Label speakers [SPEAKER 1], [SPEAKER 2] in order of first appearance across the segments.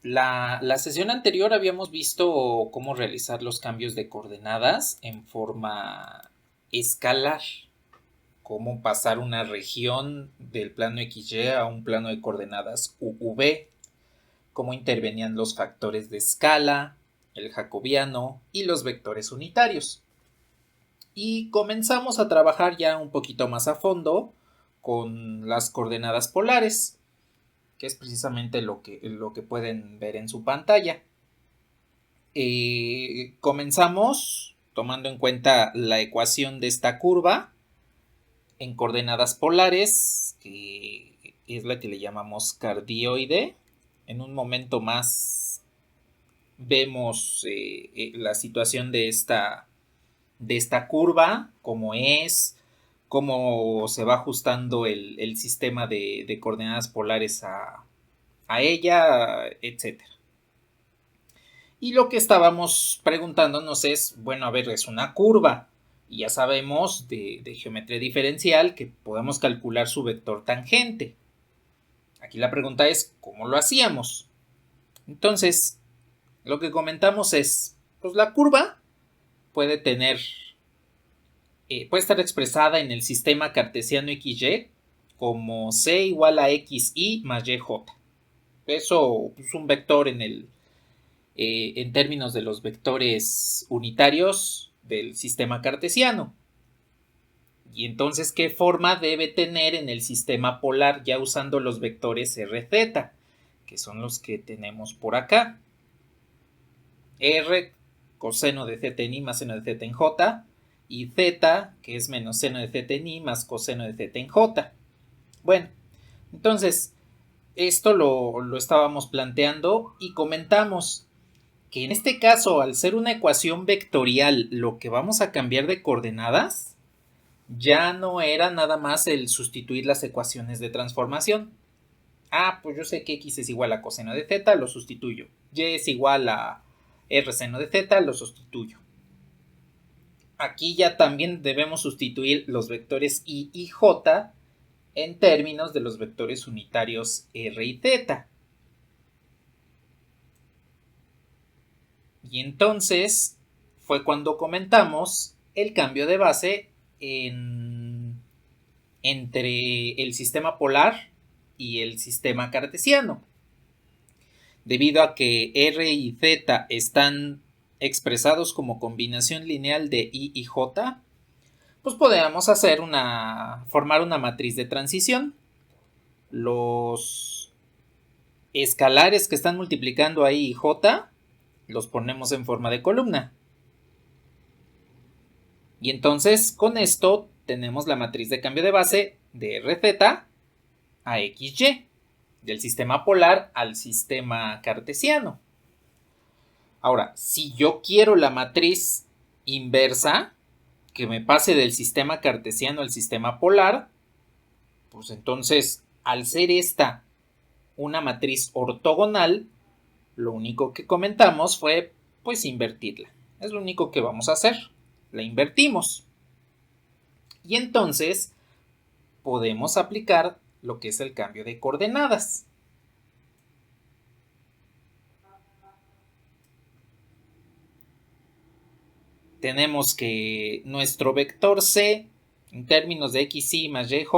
[SPEAKER 1] La sesión anterior habíamos visto cómo realizar los cambios de coordenadas en forma escalar, cómo pasar una región del plano XY a un plano de coordenadas UV, cómo intervenían los factores de escala, el jacobiano y los vectores unitarios. Y comenzamos a trabajar ya un poquito más a fondo con las coordenadas polares, que es precisamente lo que pueden ver en su pantalla. Comenzamos tomando en cuenta la ecuación de esta curva en coordenadas polares, que es la que le llamamos cardioide. En un momento más vemos la situación de esta curva, cómo es, cómo se va ajustando el sistema de coordenadas polares a ella, etc. Y lo que estábamos preguntándonos es, bueno, a ver, es una curva. Y ya sabemos de geometría diferencial que podemos calcular su vector tangente. Aquí la pregunta es, ¿cómo lo hacíamos? Entonces, lo que comentamos es, pues la curva puede estar expresada en el sistema cartesiano XY como C igual a XY más YJ. Eso es un vector en términos de los vectores unitarios del sistema cartesiano. Y entonces, ¿qué forma debe tener en el sistema polar ya usando los vectores RZ? Que son los que tenemos por acá. R, coseno de z en i más seno de z en j, y z, que es menos seno de z en i más coseno de z en j. Bueno, entonces, esto lo estábamos planteando y comentamos que en este caso, al ser una ecuación vectorial, lo que vamos a cambiar de coordenadas ya no era nada más el sustituir las ecuaciones de transformación. Pues yo sé que x es igual a coseno de z, lo sustituyo. Y es igual a r seno de z, lo sustituyo. Aquí ya también debemos sustituir los vectores y j en términos de los vectores unitarios r y z. Y entonces fue cuando comentamos el cambio de base entre el sistema polar y el sistema cartesiano. Debido a que r y z están expresados como combinación lineal de i y j, pues podemos formar una matriz de transición. Los escalares que están multiplicando a i y j los ponemos en forma de columna. Y entonces con esto tenemos la matriz de cambio de base de RZ a XY, del sistema polar al sistema cartesiano. Ahora, si yo quiero la matriz inversa, que me pase del sistema cartesiano al sistema polar, pues entonces, al ser esta una matriz ortogonal, lo único que comentamos fue, pues, invertirla. Es lo único que vamos a hacer. La invertimos. Y entonces, podemos aplicar lo que es el cambio de coordenadas. Tenemos que nuestro vector C, en términos de XY más YJ,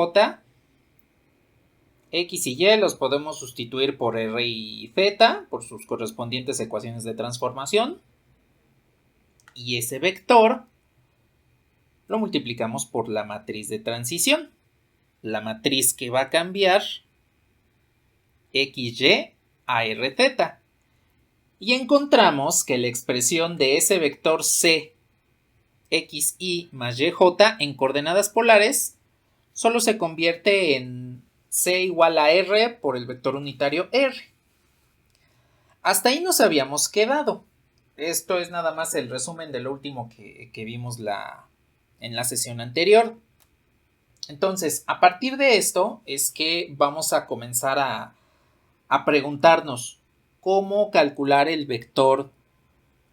[SPEAKER 1] X y Y los podemos sustituir por R y Z, por sus correspondientes ecuaciones de transformación. Y ese vector lo multiplicamos por la matriz de transición. La matriz que va a cambiar XY a RZ. Y encontramos que la expresión de ese vector C, XY más YJ en coordenadas polares solo se convierte en C igual a R por el vector unitario R. Hasta ahí nos habíamos quedado. Esto es nada más el resumen de lo último que vimos en la sesión anterior. Entonces, a partir de esto es que vamos a comenzar a preguntarnos cómo calcular el vector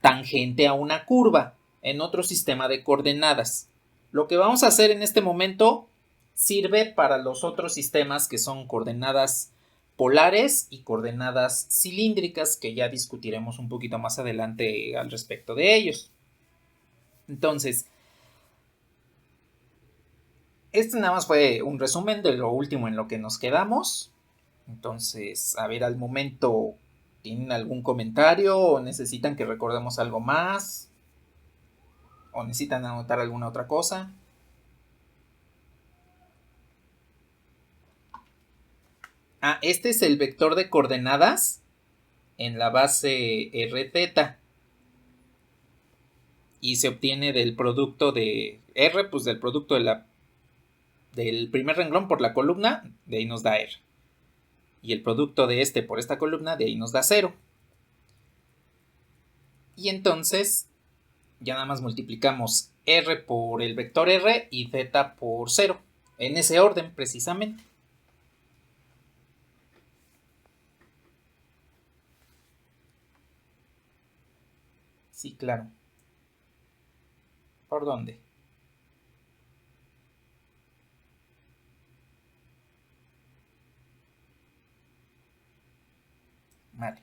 [SPEAKER 1] tangente a una curva en otro sistema de coordenadas. Lo que vamos a hacer en este momento sirve para los otros sistemas que son coordenadas polares y coordenadas cilíndricas, que ya discutiremos un poquito más adelante al respecto de ellos. Entonces, este nada más fue un resumen de lo último en lo que nos quedamos. Entonces, a ver, al momento, ¿tienen algún comentario o necesitan que recordemos algo más? ¿O necesitan anotar alguna otra cosa? Este es el vector de coordenadas en la base RZ. Y se obtiene del producto de R, pues del producto del primer renglón por la columna, de ahí nos da R. Y el producto de este por esta columna, de ahí nos da 0. Y entonces ya nada más multiplicamos R por el vector R y Z por 0. En ese orden, precisamente. Sí, claro. ¿Por dónde? Vale.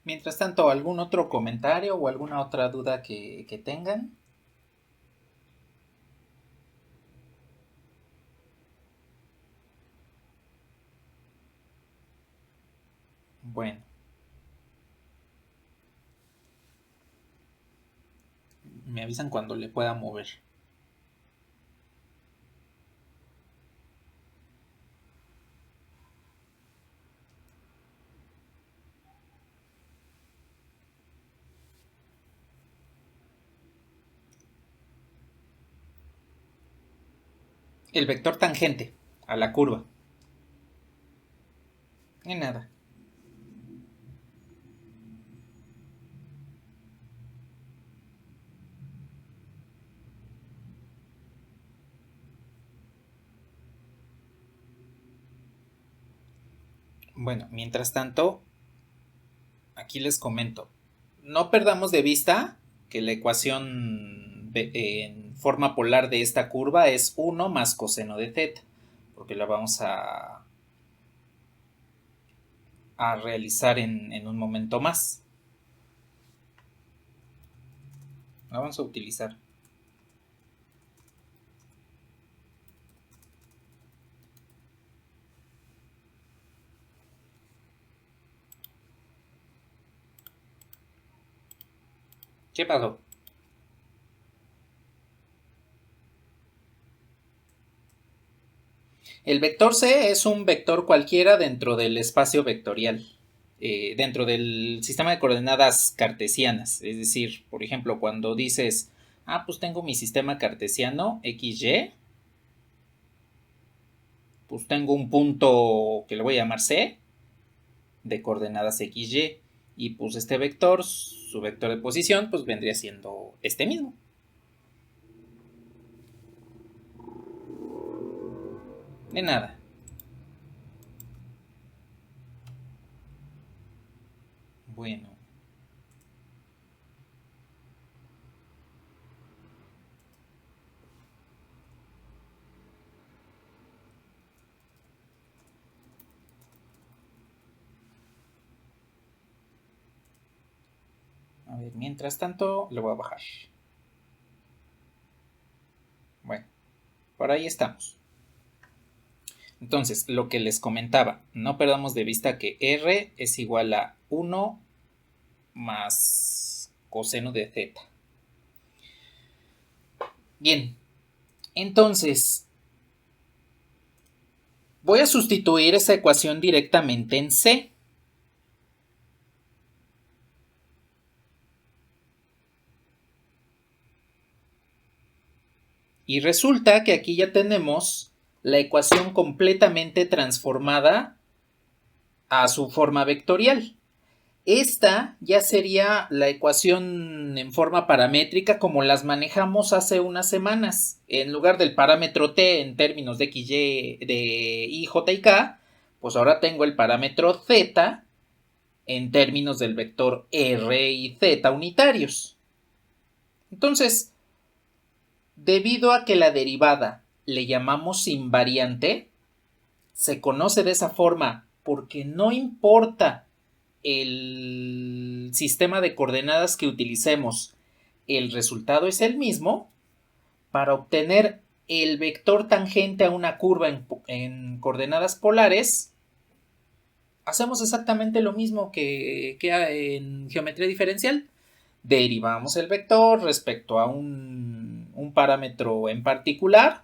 [SPEAKER 1] Mientras tanto, ¿algún otro comentario o alguna otra duda que tengan? Bueno. Me avisan cuando le pueda mover. El vector tangente a la curva. Ni nada. Bueno, mientras tanto, aquí les comento. No perdamos de vista que la ecuación en forma polar de esta curva es 1 más coseno de θ, porque la vamos a realizar en un momento más. La vamos a utilizar. ¿Qué pasó? El vector C es un vector cualquiera dentro del espacio vectorial, dentro del sistema de coordenadas cartesianas. Es decir, por ejemplo, cuando dices, pues tengo mi sistema cartesiano XY, pues tengo un punto que le voy a llamar C de coordenadas XY, y pues este vector, su vector de posición, pues vendría siendo este mismo. De nada. Bueno. A ver, mientras tanto, le voy a bajar. Bueno, por ahí estamos. Entonces, lo que les comentaba, no perdamos de vista que R es igual a 1 más coseno de θ. Bien, entonces, voy a sustituir esa ecuación directamente en C. Y resulta que aquí ya tenemos la ecuación completamente transformada a su forma vectorial. Esta ya sería la ecuación en forma paramétrica como las manejamos hace unas semanas. En lugar del parámetro t en términos de x, y, de i, j y k, pues ahora tengo el parámetro z en términos del vector r y z unitarios. Entonces, debido a que la derivada le llamamos invariante, se conoce de esa forma porque no importa el sistema de coordenadas que utilicemos, el resultado es el mismo. Para obtener el vector tangente a una curva en coordenadas polares, hacemos exactamente lo mismo que en geometría diferencial. Derivamos el vector respecto a un parámetro en particular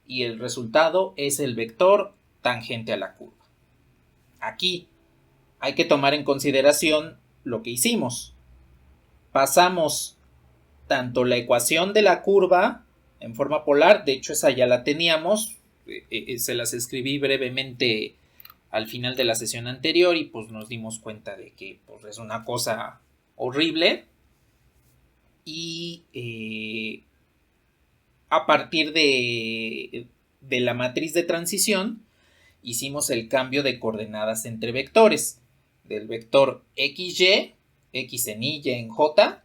[SPEAKER 1] y el resultado es el vector tangente a la curva. Aquí hay que tomar en consideración lo que hicimos. Pasamos tanto la ecuación de la curva en forma polar, de hecho esa ya la teníamos, se las escribí brevemente al final de la sesión anterior y pues nos dimos cuenta de que pues, es una cosa horrible. Y a partir de la matriz de transición hicimos el cambio de coordenadas entre vectores, del vector xy, x en y, y en j,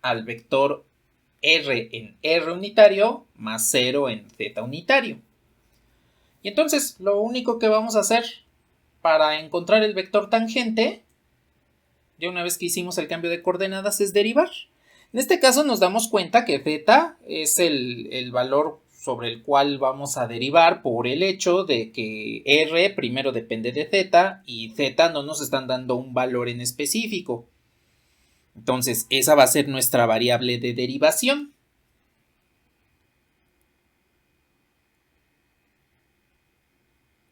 [SPEAKER 1] al vector r en r unitario más 0 en z unitario. Y entonces lo único que vamos a hacer para encontrar el vector tangente, ya una vez que hicimos el cambio de coordenadas, es derivar. En este caso nos damos cuenta que z es el valor sobre el cual vamos a derivar por el hecho de que r primero depende de z y z no nos están dando un valor en específico. Entonces esa va a ser nuestra variable de derivación.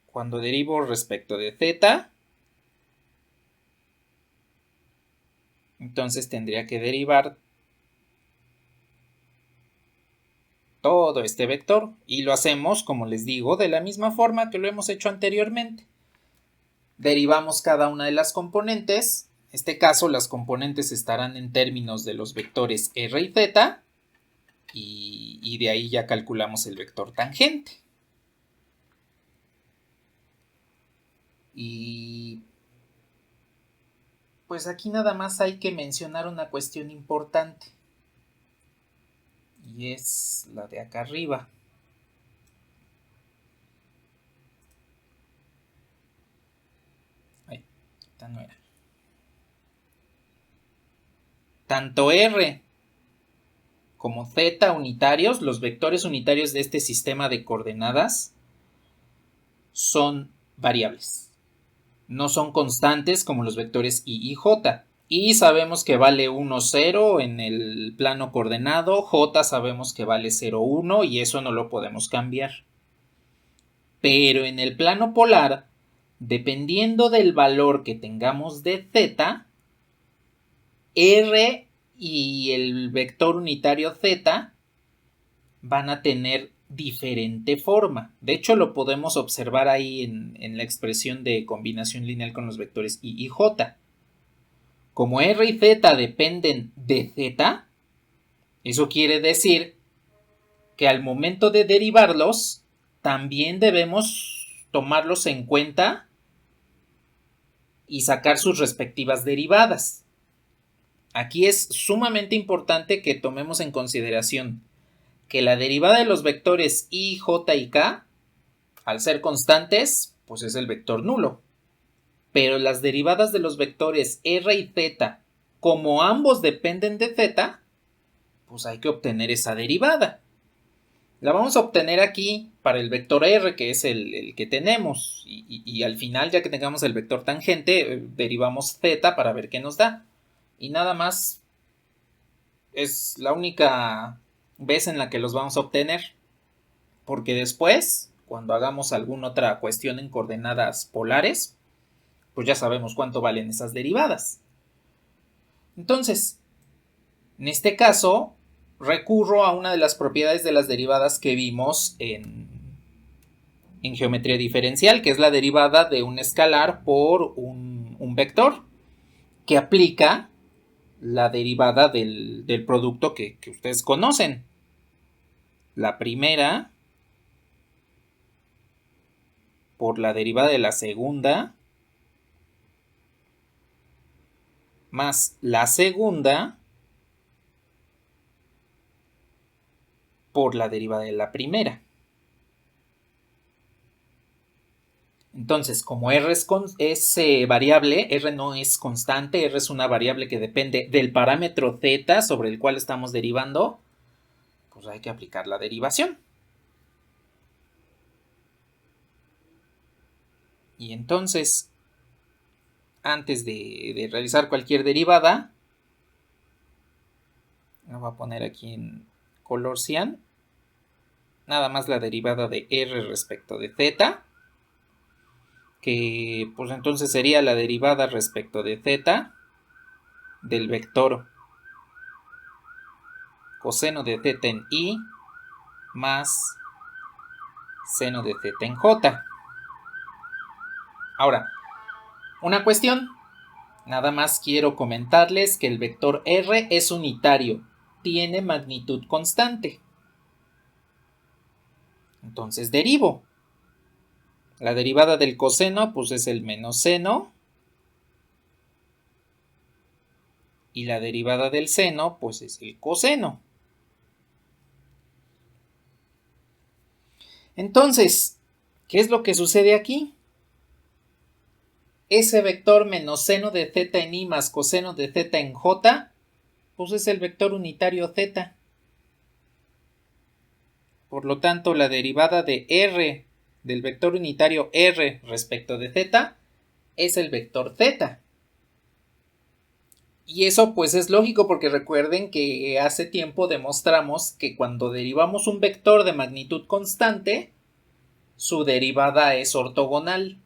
[SPEAKER 1] Cuando derivo respecto de z, entonces tendría que derivar todo este vector y lo hacemos, como les digo, de la misma forma que lo hemos hecho anteriormente. Derivamos cada una de las componentes. En este caso, las componentes estarán en términos de los vectores r y z y de ahí ya calculamos el vector tangente. Y pues aquí nada más hay que mencionar una cuestión importante. Y es la de acá arriba. Ay, esta no era. Tanto R como Z unitarios, los vectores unitarios de este sistema de coordenadas, son variables. No son constantes como los vectores I y J. I sabemos que vale 1, 0 en el plano coordenado, J sabemos que vale 0, 1 y eso no lo podemos cambiar. Pero en el plano polar, dependiendo del valor que tengamos de Z, R y el vector unitario Z van a tener diferente forma. De hecho, lo podemos observar ahí en la expresión de combinación lineal con los vectores I y J. Como R y Z dependen de Z, eso quiere decir que al momento de derivarlos, también debemos tomarlos en cuenta y sacar sus respectivas derivadas. Aquí es sumamente importante que tomemos en consideración que la derivada de los vectores i, j y k, al ser constantes, pues es el vector nulo. Pero las derivadas de los vectores r y z, como ambos dependen de z, pues hay que obtener esa derivada. La vamos a obtener aquí para el vector r, que es el que tenemos. Y al final, ya que tengamos el vector tangente, derivamos z para ver qué nos da. Y nada más es la única vez en la que los vamos a obtener. Porque después, cuando hagamos alguna otra cuestión en coordenadas polares, pues ya sabemos cuánto valen esas derivadas. Entonces, en este caso, recurro a una de las propiedades de las derivadas que vimos en geometría diferencial, que es la derivada de un escalar por un vector, que aplica la derivada del producto que ustedes conocen. La primera por la derivada de la segunda más la segunda por la derivada de la primera. Entonces, como R es variable, R no es constante, R es una variable que depende del parámetro θ sobre el cual estamos derivando, pues hay que aplicar la derivación. Y entonces, antes de realizar cualquier derivada, lo voy a poner aquí en color cian, nada más la derivada de R respecto de θ, que pues entonces sería la derivada respecto de θ del vector coseno de θ en I más seno de θ en J. Ahora, una cuestión, nada más quiero comentarles que el vector R es unitario, tiene magnitud constante. Entonces derivo. La derivada del coseno pues es el menos seno. Y la derivada del seno pues es el coseno. Entonces, ¿qué es lo que sucede aquí? Ese vector menos seno de θ en I más coseno de θ en J, pues es el vector unitario θ. Por lo tanto, la derivada de R del vector unitario R respecto de θ es el vector θ. Y eso pues es lógico porque recuerden que hace tiempo demostramos que cuando derivamos un vector de magnitud constante, su derivada es ortogonal.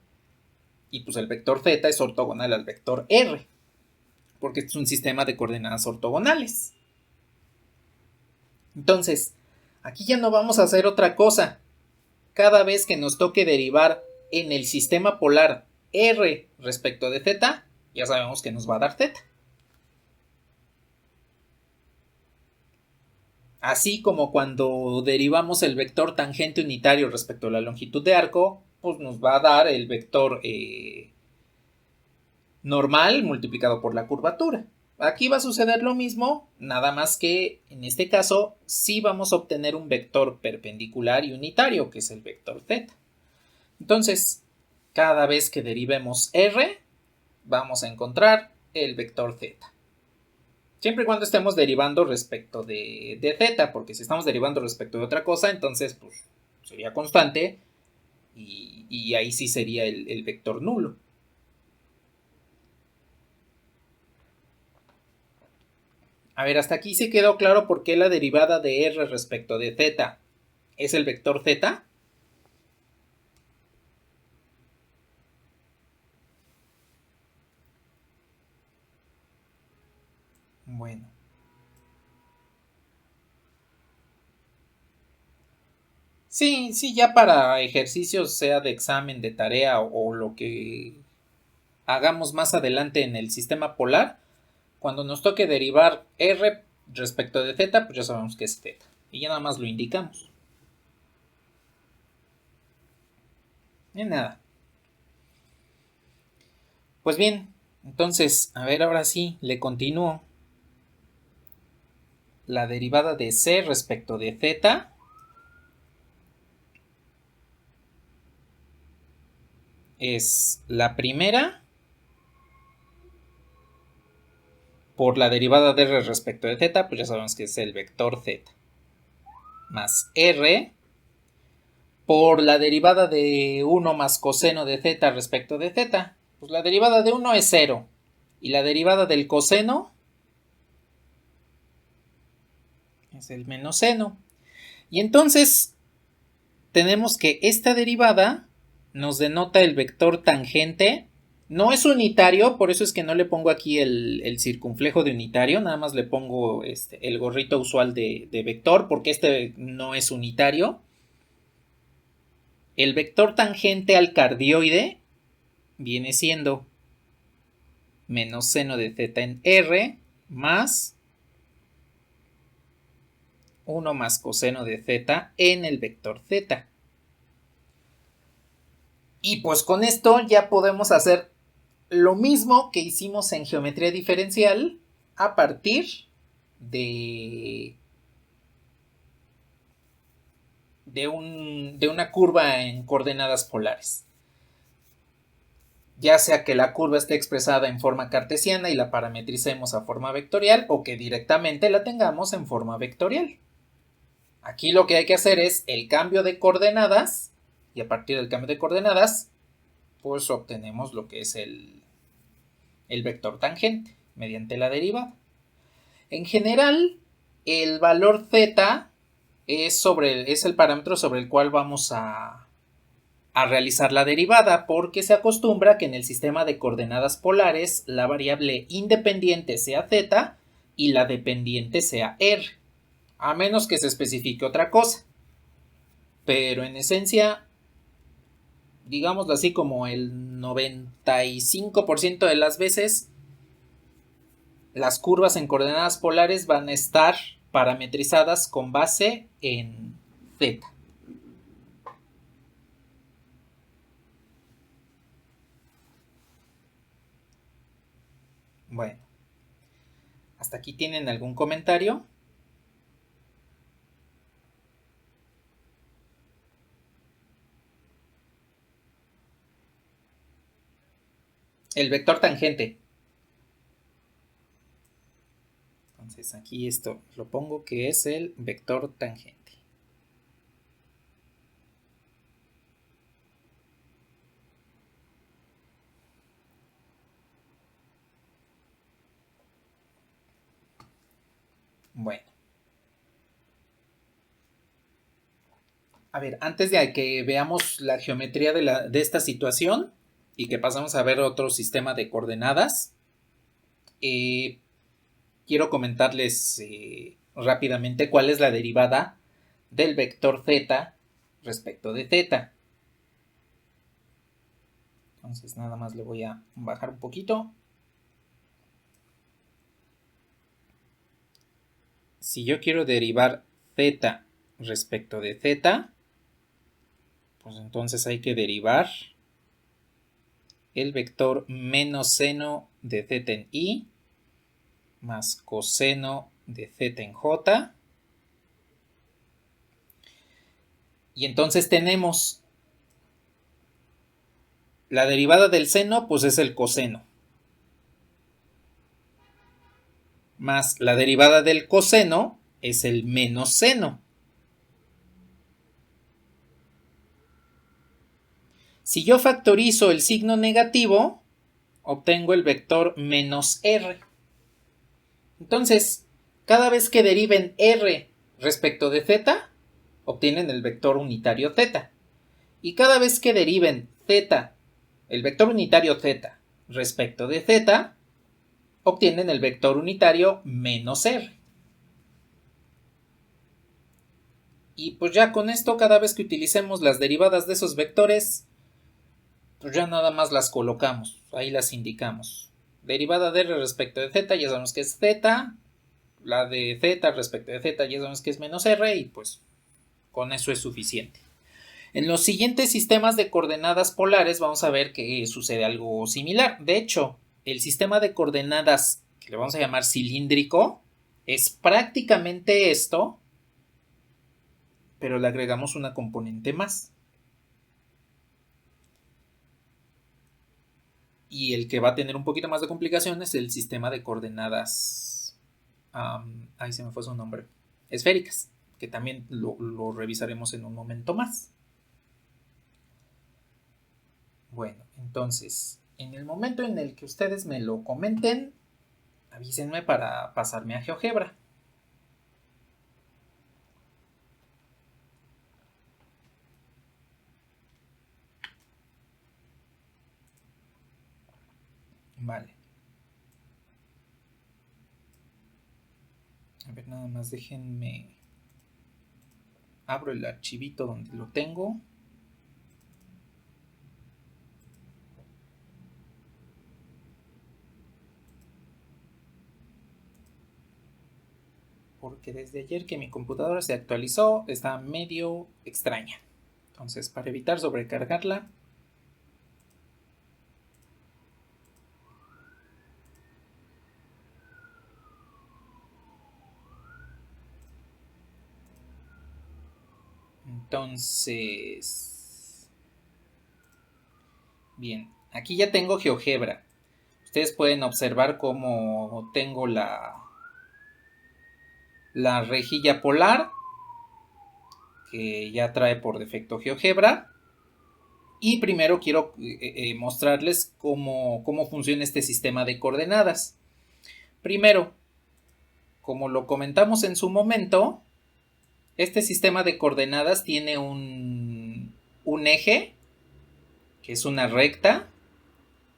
[SPEAKER 1] Y pues el vector θ es ortogonal al vector R, porque es un sistema de coordenadas ortogonales. Entonces, aquí ya no vamos a hacer otra cosa. Cada vez que nos toque derivar en el sistema polar R respecto de θ, ya sabemos que nos va a dar θ. Así como cuando derivamos el vector tangente unitario respecto a la longitud de arco, pues nos va a dar el vector normal multiplicado por la curvatura. Aquí va a suceder lo mismo, nada más que en este caso sí vamos a obtener un vector perpendicular y unitario, que es el vector θ. Entonces, cada vez que derivemos R, vamos a encontrar el vector θ. Siempre y cuando estemos derivando respecto de θ, porque si estamos derivando respecto de otra cosa, entonces pues, sería constante y ahí sí sería el vector nulo. A ver, hasta aquí se quedó claro por qué la derivada de R respecto de θ es el vector θ. Bueno. Sí, ya para ejercicios, sea de examen, de tarea o lo que hagamos más adelante en el sistema polar, cuando nos toque derivar R respecto de θ, pues ya sabemos que es θ. Y ya nada más lo indicamos. Y nada. Pues bien, entonces, a ver, ahora sí, le continúo. La derivada de C respecto de θ es la primera por la derivada de R respecto de θ, pues ya sabemos que es el vector θ, más R por la derivada de 1 más coseno de θ respecto de θ. Pues la derivada de 1 es 0 y la derivada del coseno es el menos seno. Y entonces tenemos que esta derivada nos denota el vector tangente No es unitario, por eso es que no le pongo aquí el circunflejo de unitario, nada más le pongo el gorrito usual de vector, porque este no es unitario. El vector tangente al cardioide viene siendo menos seno de θ en R más 1 más coseno de θ en el vector θ. Y pues con esto ya podemos hacer lo mismo que hicimos en geometría diferencial a partir de, de una curva en coordenadas polares. Ya sea que la curva esté expresada en forma cartesiana y la parametricemos a forma vectorial o que directamente la tengamos en forma vectorial. Aquí lo que hay que hacer es el cambio de coordenadas y a partir del cambio de coordenadas pues obtenemos lo que es el vector tangente mediante la derivada. En general, el valor z es el parámetro sobre el cual vamos a realizar la derivada, porque se acostumbra que en el sistema de coordenadas polares la variable independiente sea z y la dependiente sea r, a menos que se especifique otra cosa. Pero en esencia, digámoslo así, como el 95% de las veces, las curvas en coordenadas polares van a estar parametrizadas con base en z. Bueno, ¿hasta aquí tienen algún comentario? El vector tangente. Entonces aquí esto lo pongo que es el vector tangente. Bueno. A ver, antes de que veamos la geometría de esta situación y que pasamos a ver otro sistema de coordenadas, quiero comentarles rápidamente cuál es la derivada del vector z respecto de θ. Entonces nada más le voy a bajar un poquito. Si yo quiero derivar θ respecto de θ, pues entonces hay que derivar el vector menos seno de θ en i más coseno de θ en j. Y entonces tenemos la derivada del seno, pues es el coseno. Más la derivada del coseno es el menos seno. Si yo factorizo el signo negativo, obtengo el vector menos r. Entonces, cada vez que deriven r respecto de z, obtienen el vector unitario z. Y cada vez que deriven z, el vector unitario z respecto de z, obtienen el vector unitario menos r. Y pues ya con esto, cada vez que utilicemos las derivadas de esos vectores, pues ya nada más las colocamos, ahí las indicamos. Derivada de r respecto de z, ya sabemos que es z, la de z respecto de z ya sabemos que es menos r y pues con eso es suficiente. En los siguientes sistemas de coordenadas polares vamos a ver que sucede algo similar. De hecho, el sistema de coordenadas que le vamos a llamar cilíndrico es prácticamente esto, pero le agregamos una componente más. Y el que va a tener un poquito más de complicaciones es el sistema de coordenadas, ahí se me fue su nombre, esféricas, que también lo revisaremos en un momento más. Bueno, entonces, en el momento en el que ustedes me lo comenten, avísenme para pasarme a GeoGebra. A ver, nada más déjenme. Abro el archivito donde lo tengo. Porque desde ayer que mi computadora se actualizó, está medio extraña. Entonces, para evitar sobrecargarla, entonces, bien, aquí ya tengo GeoGebra. Ustedes pueden observar cómo tengo la rejilla polar, que ya trae por defecto GeoGebra. Y primero quiero mostrarles cómo funciona este sistema de coordenadas. Primero, como lo comentamos en su momento, este sistema de coordenadas tiene un eje, que es una recta,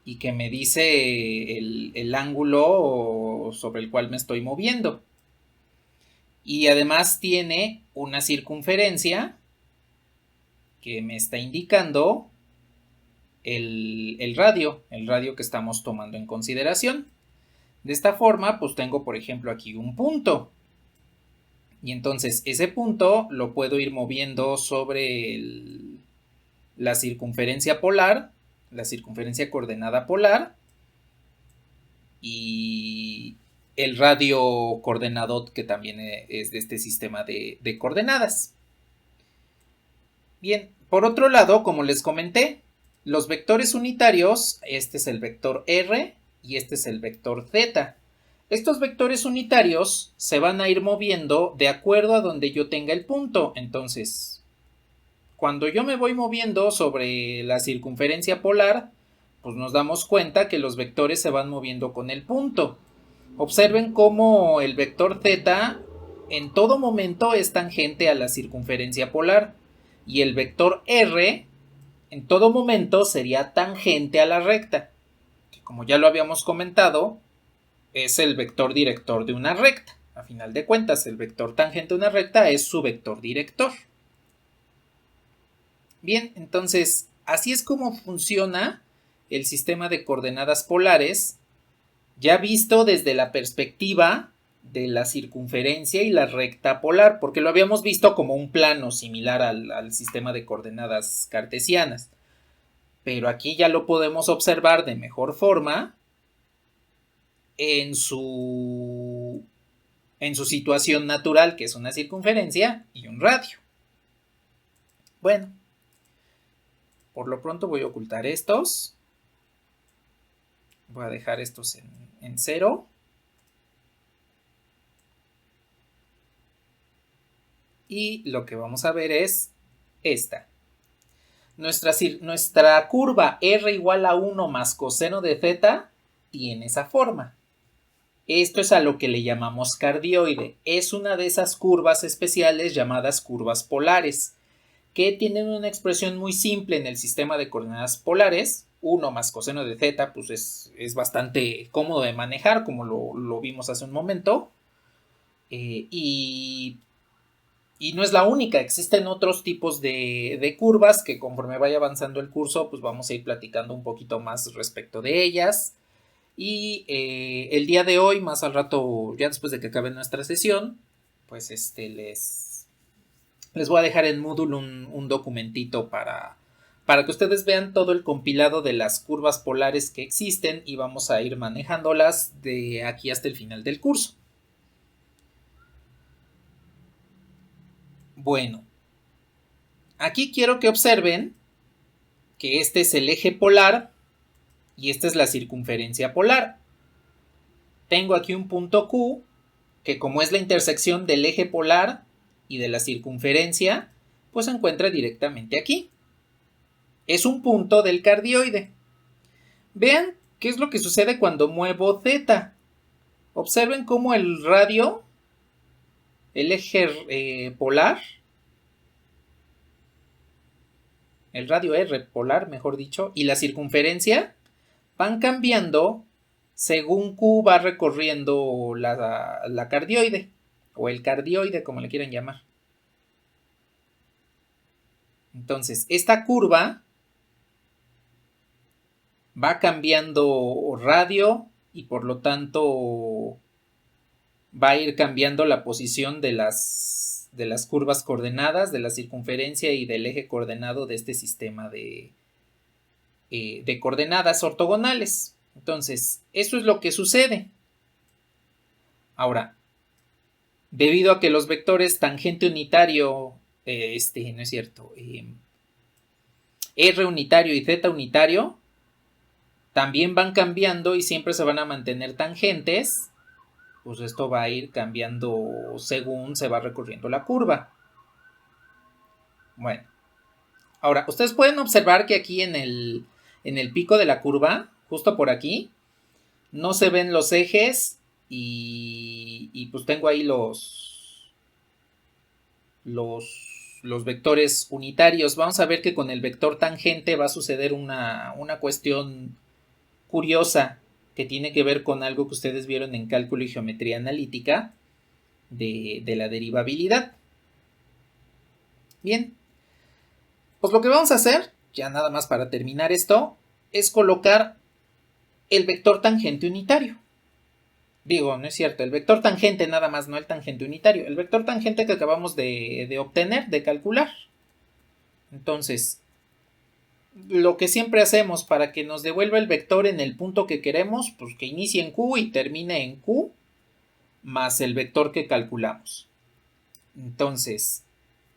[SPEAKER 1] y que me dice el ángulo sobre el cual me estoy moviendo. Y además tiene una circunferencia que me está indicando el radio que estamos tomando en consideración. De esta forma, pues tengo, por ejemplo, aquí un punto. Y entonces ese punto lo puedo ir moviendo sobre la circunferencia polar, la circunferencia coordenada polar, y el radio coordenado, que también es de este sistema de coordenadas. Bien, por otro lado, como les comenté, los vectores unitarios, este es el vector R y este es el vector Z. Estos vectores unitarios se van a ir moviendo de acuerdo a donde yo tenga el punto. Entonces, cuando yo me voy moviendo sobre la circunferencia polar, pues nos damos cuenta que los vectores se van moviendo con el punto. Observen cómo el vector Z en todo momento es tangente a la circunferencia polar y el vector R en todo momento sería tangente a la recta, que como ya lo habíamos comentado, es el vector director de una recta. A final de cuentas, el vector tangente a una recta es su vector director. Bien, entonces, así es como funciona el sistema de coordenadas polares, ya visto desde la perspectiva de la circunferencia y la recta polar, porque lo habíamos visto como un plano similar al sistema de coordenadas cartesianas. Pero aquí ya lo podemos observar de mejor forma en su situación natural, que es una circunferencia y un radio. Bueno, por lo pronto voy a ocultar estos. Voy a dejar estos en 0. Y lo que vamos a ver es esta. Nuestra curva R igual a 1 más coseno de θ tiene esa forma. Esto es a lo que le llamamos cardioide. Es una de esas curvas especiales llamadas curvas polares, que tienen una expresión muy simple en el sistema de coordenadas polares. 1 más coseno de θ pues es bastante cómodo de manejar, como lo vimos hace un momento. Y no es la única, existen otros tipos de curvas que conforme vaya avanzando el curso, pues vamos a ir platicando un poquito más respecto de ellas. Y el día de hoy, más al rato, ya después de que acabe nuestra sesión, pues les voy a dejar en Moodle un documentito para que ustedes vean todo el compilado de las curvas polares que existen y vamos a ir manejándolas de aquí hasta el final del curso. Bueno, aquí quiero que observen que este es el eje polar y esta es la circunferencia polar. Tengo aquí un punto Q que, como es la intersección del eje polar y de la circunferencia, pues se encuentra directamente aquí. Es un punto del cardioide. Vean qué es lo que sucede cuando muevo θ. Observen cómo el radio, el eje polar, el radio R polar, mejor dicho, y la circunferencia van cambiando según Q va recorriendo la cardioide. o el cardioide, como le quieran llamar. Entonces, esta curva va cambiando radio y por lo tanto va a ir cambiando la posición de las curvas coordenadas, de la circunferencia y del eje coordenado de este sistema de coordenadas ortogonales. Entonces, eso es lo que sucede. Ahora, debido a que los vectores tangente unitario, no es cierto, R unitario y Z unitario, también van cambiando y siempre se van a mantener tangentes, pues esto va a ir cambiando según se va recorriendo la curva. Bueno, ahora, ustedes pueden observar que aquí en el pico de la curva, justo por aquí, no se ven los ejes y pues tengo ahí los vectores unitarios. Vamos a ver que con el vector tangente va a suceder una cuestión curiosa que tiene que ver con algo que ustedes vieron en cálculo y geometría analítica de la derivabilidad. Bien, pues lo que vamos a hacer, ya nada más para terminar esto, es colocar el vector tangente unitario. Digo, no es cierto, el vector tangente nada más, no el tangente unitario. El vector tangente que acabamos de obtener, de calcular. Entonces, lo que siempre hacemos para que nos devuelva el vector en el punto que queremos, pues que inicie en Q y termine en Q, más el vector que calculamos. Entonces,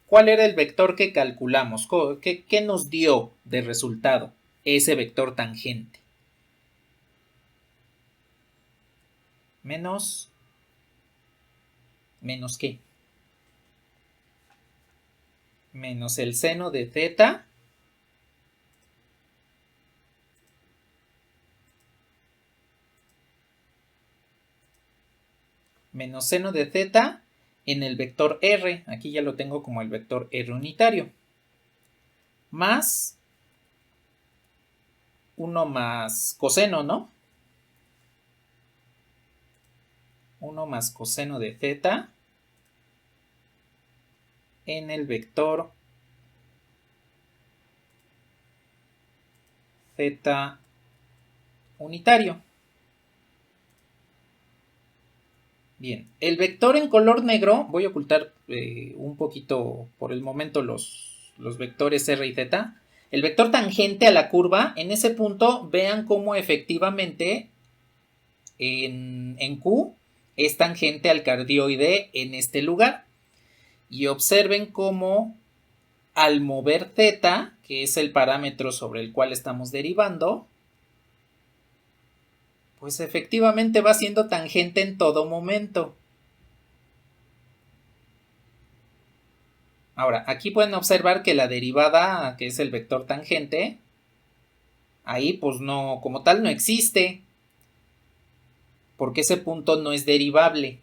[SPEAKER 1] ¿cuál era el vector que calculamos? ¿Qué nos dio de resultado ese vector tangente? ¿Menos qué? Menos el seno de θ menos seno de θ en el vector R, aquí ya lo tengo como el vector R unitario, más 1 más coseno, ¿no? 1 más coseno de θ en el vector θ unitario. Bien, el vector en color negro, voy a ocultar un poquito por el momento los vectores R y Z. El vector tangente a la curva, en ese punto, vean cómo efectivamente en Q es tangente al cardioide en este lugar. Y observen cómo al mover Z, que es el parámetro sobre el cual estamos derivando, pues efectivamente va siendo tangente en todo momento. Ahora, aquí pueden observar que la derivada, que es el vector tangente, ahí pues no, como tal no existe, porque ese punto no es derivable.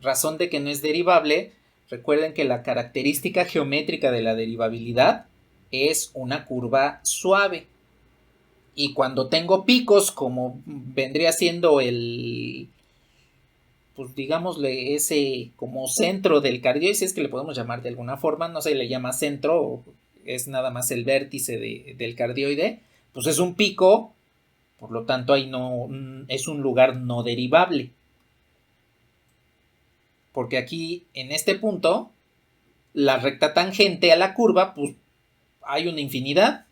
[SPEAKER 1] Razón de que no es derivable, recuerden que la característica geométrica de la derivabilidad es una curva suave. Y cuando tengo picos, como vendría siendo el, pues digámosle ese como centro del cardioide, si es que le podemos llamar de alguna forma, no se le llama centro, es nada más el vértice del cardioide, pues es un pico, por lo tanto ahí no es un lugar no derivable. Porque aquí en este punto, la recta tangente a la curva, pues hay una infinidad.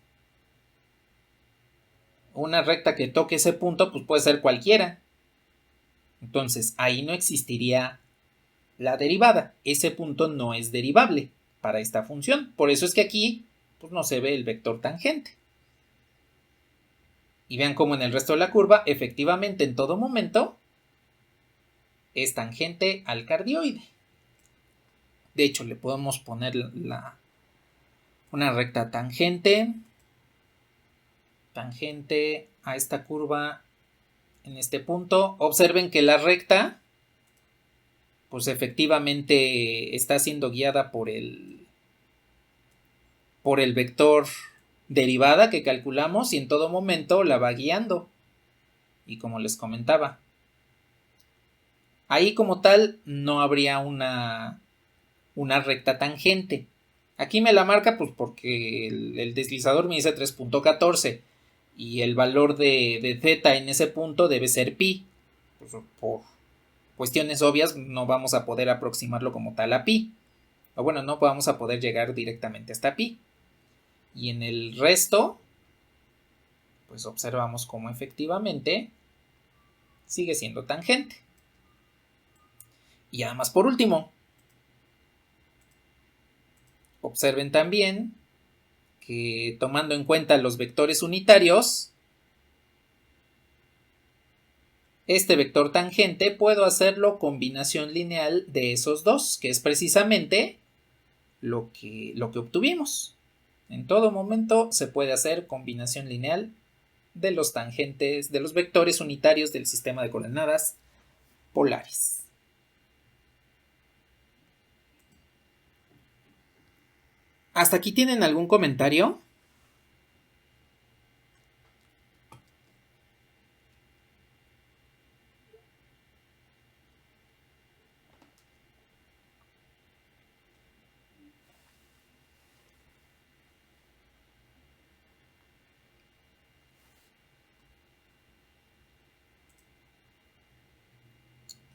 [SPEAKER 1] Una recta que toque ese punto, pues puede ser cualquiera. Entonces, ahí no existiría la derivada. Ese punto no es derivable para esta función. Por eso es que aquí pues, no se ve el vector tangente. Y vean cómo en el resto de la curva, efectivamente, en todo momento, es tangente al cardioide. De hecho, le podemos poner una recta tangente a esta curva en este punto. Observen que la recta pues efectivamente está siendo guiada por el vector derivada que calculamos y en todo momento la va guiando. Y como les comentaba, Ahí como tal no habría una recta tangente. Aquí me la marca pues porque el deslizador me dice 3.14 y el valor de z en ese punto debe ser pi. Pues, por cuestiones obvias no vamos a poder aproximarlo como tal a pi. O bueno, no vamos a poder llegar directamente hasta pi. Y en el resto, pues observamos cómo efectivamente sigue siendo tangente. Y además, por último, observen también que tomando en cuenta los vectores unitarios, este vector tangente puedo hacerlo combinación lineal de esos dos, que es precisamente lo que obtuvimos. En todo momento se puede hacer combinación lineal de los tangentes, de los vectores unitarios del sistema de coordenadas polares. ¿Hasta aquí tienen algún comentario?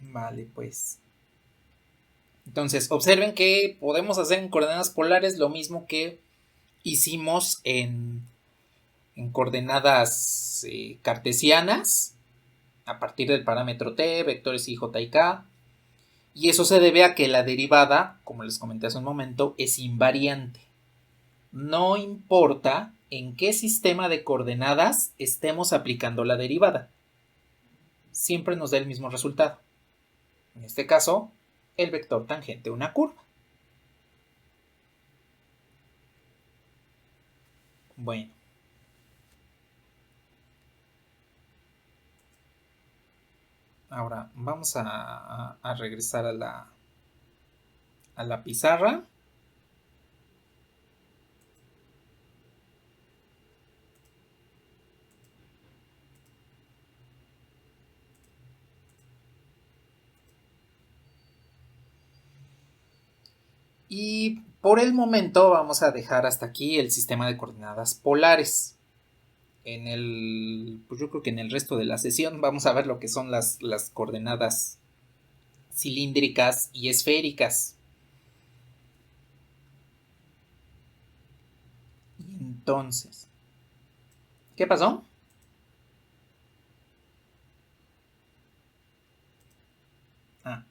[SPEAKER 1] Vale, pues. Entonces, observen que podemos hacer en coordenadas polares lo mismo que hicimos en coordenadas cartesianas, a partir del parámetro t, vectores i, j y k. Y eso se debe a que la derivada, como les comenté hace un momento, es invariante. No importa en qué sistema de coordenadas estemos aplicando la derivada. Siempre nos da el mismo resultado. En este caso, el vector tangente a una curva. Bueno. Ahora vamos a regresar a la pizarra. Y por el momento vamos a dejar hasta aquí el sistema de coordenadas polares. Pues yo creo que en el resto de la sesión vamos a ver lo que son las coordenadas cilíndricas y esféricas. Y entonces, ¿qué pasó? Ah.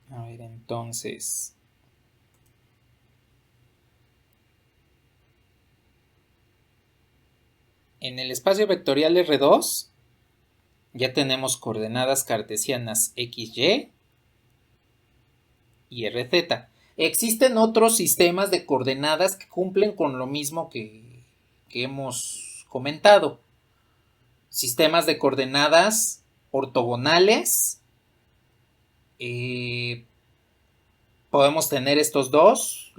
[SPEAKER 1] A ver, entonces. En el espacio vectorial R2 ya tenemos coordenadas cartesianas XY y RZ. Existen otros sistemas de coordenadas que cumplen con lo mismo que hemos comentado. Sistemas de coordenadas ortogonales. Podemos tener estos dos,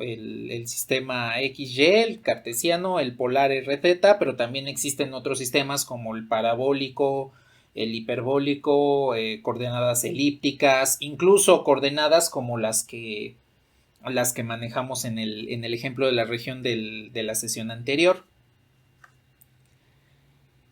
[SPEAKER 1] el sistema XY, el cartesiano, el polar RZ, pero también existen otros sistemas como el parabólico, el hiperbólico, coordenadas elípticas, incluso coordenadas como las que manejamos en el ejemplo de la región de la sesión anterior.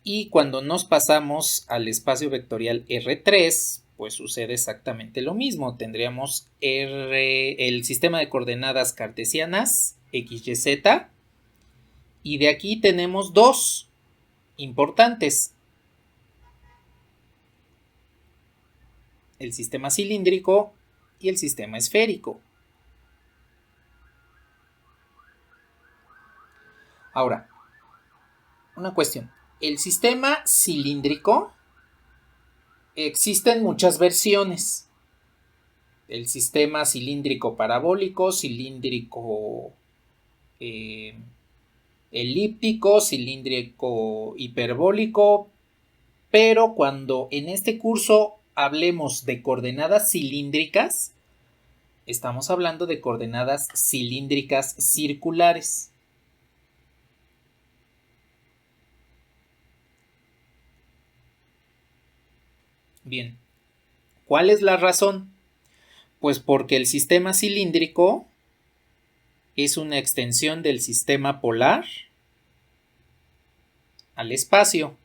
[SPEAKER 1] Y cuando nos pasamos al espacio vectorial R3, pues sucede exactamente lo mismo. Tendríamos el sistema de coordenadas cartesianas, X, Y, Z, y de aquí tenemos dos importantes. El sistema cilíndrico y el sistema esférico. Ahora, una cuestión. El sistema cilíndrico existen muchas versiones. El sistema cilíndrico parabólico, cilíndrico elíptico, cilíndrico hiperbólico, pero cuando en este curso hablemos de coordenadas cilíndricas, Estamos hablando de coordenadas cilíndricas circulares. Bien, ¿cuál es la razón? Pues porque el sistema cilíndrico es una extensión del sistema polar al espacio.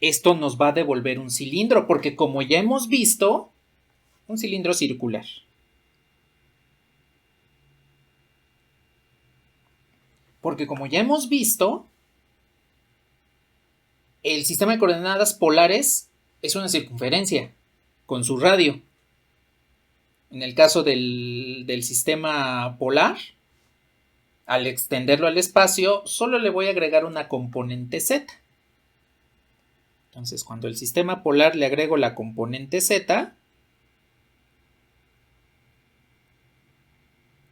[SPEAKER 1] Esto nos va a devolver un cilindro, porque como ya hemos visto, un cilindro circular. Porque como ya hemos visto, el sistema de coordenadas polares es una circunferencia con su radio. En el caso del sistema polar, al extenderlo al espacio, solo le voy a agregar una componente z. Entonces, cuando el sistema polar le agrego la componente z,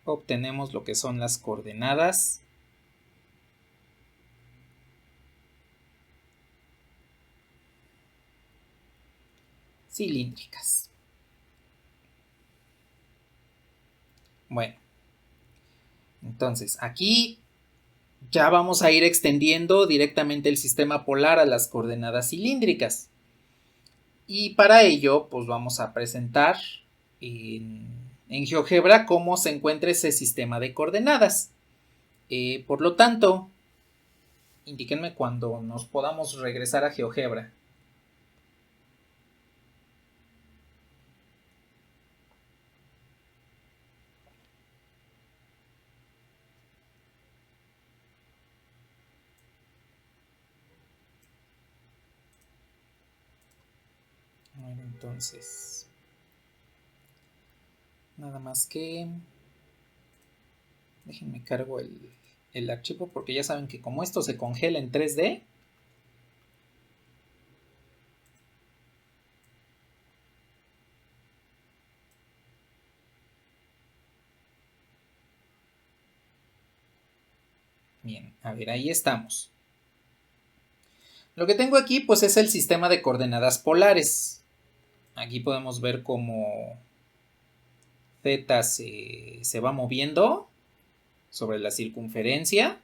[SPEAKER 1] obtenemos lo que son las coordenadas cilíndricas. Bueno, entonces aquí ya vamos a ir extendiendo directamente el sistema polar a las coordenadas cilíndricas. Y para ello, pues vamos a presentar en GeoGebra cómo se encuentra ese sistema de coordenadas. Por lo tanto, indíquenme cuando nos podamos regresar a GeoGebra. Bueno, entonces, nada más que déjenme cargo el archivo, porque ya saben que como esto se congela en 3D, bien, a ver, ahí estamos. Lo que tengo aquí pues es el sistema de coordenadas polares. Aquí podemos ver cómo Z se va moviendo sobre la circunferencia.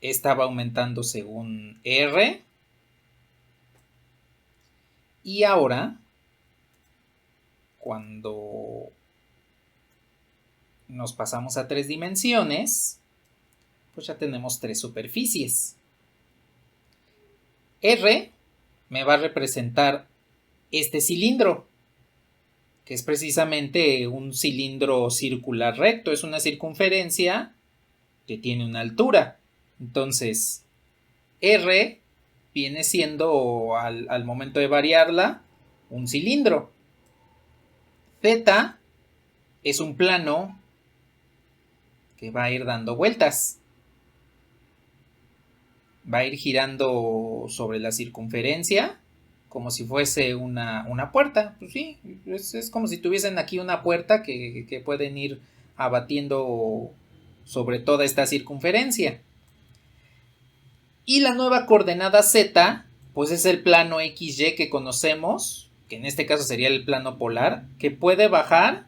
[SPEAKER 1] Esta va aumentando según R. Y ahora, cuando nos pasamos a 3 dimensiones, pues ya tenemos 3 superficies. R me va a representar este cilindro, que es precisamente un cilindro circular recto, es una circunferencia que tiene una altura. Entonces, R viene siendo, al momento de variarla, un cilindro. Z es un plano que va a ir dando vueltas. Va a ir girando sobre la circunferencia como si fuese una puerta. Pues sí, es como si tuviesen aquí una puerta que pueden ir abatiendo sobre toda esta circunferencia. Y la nueva coordenada z, pues es el plano XY que conocemos, que en este caso sería el plano polar, que puede bajar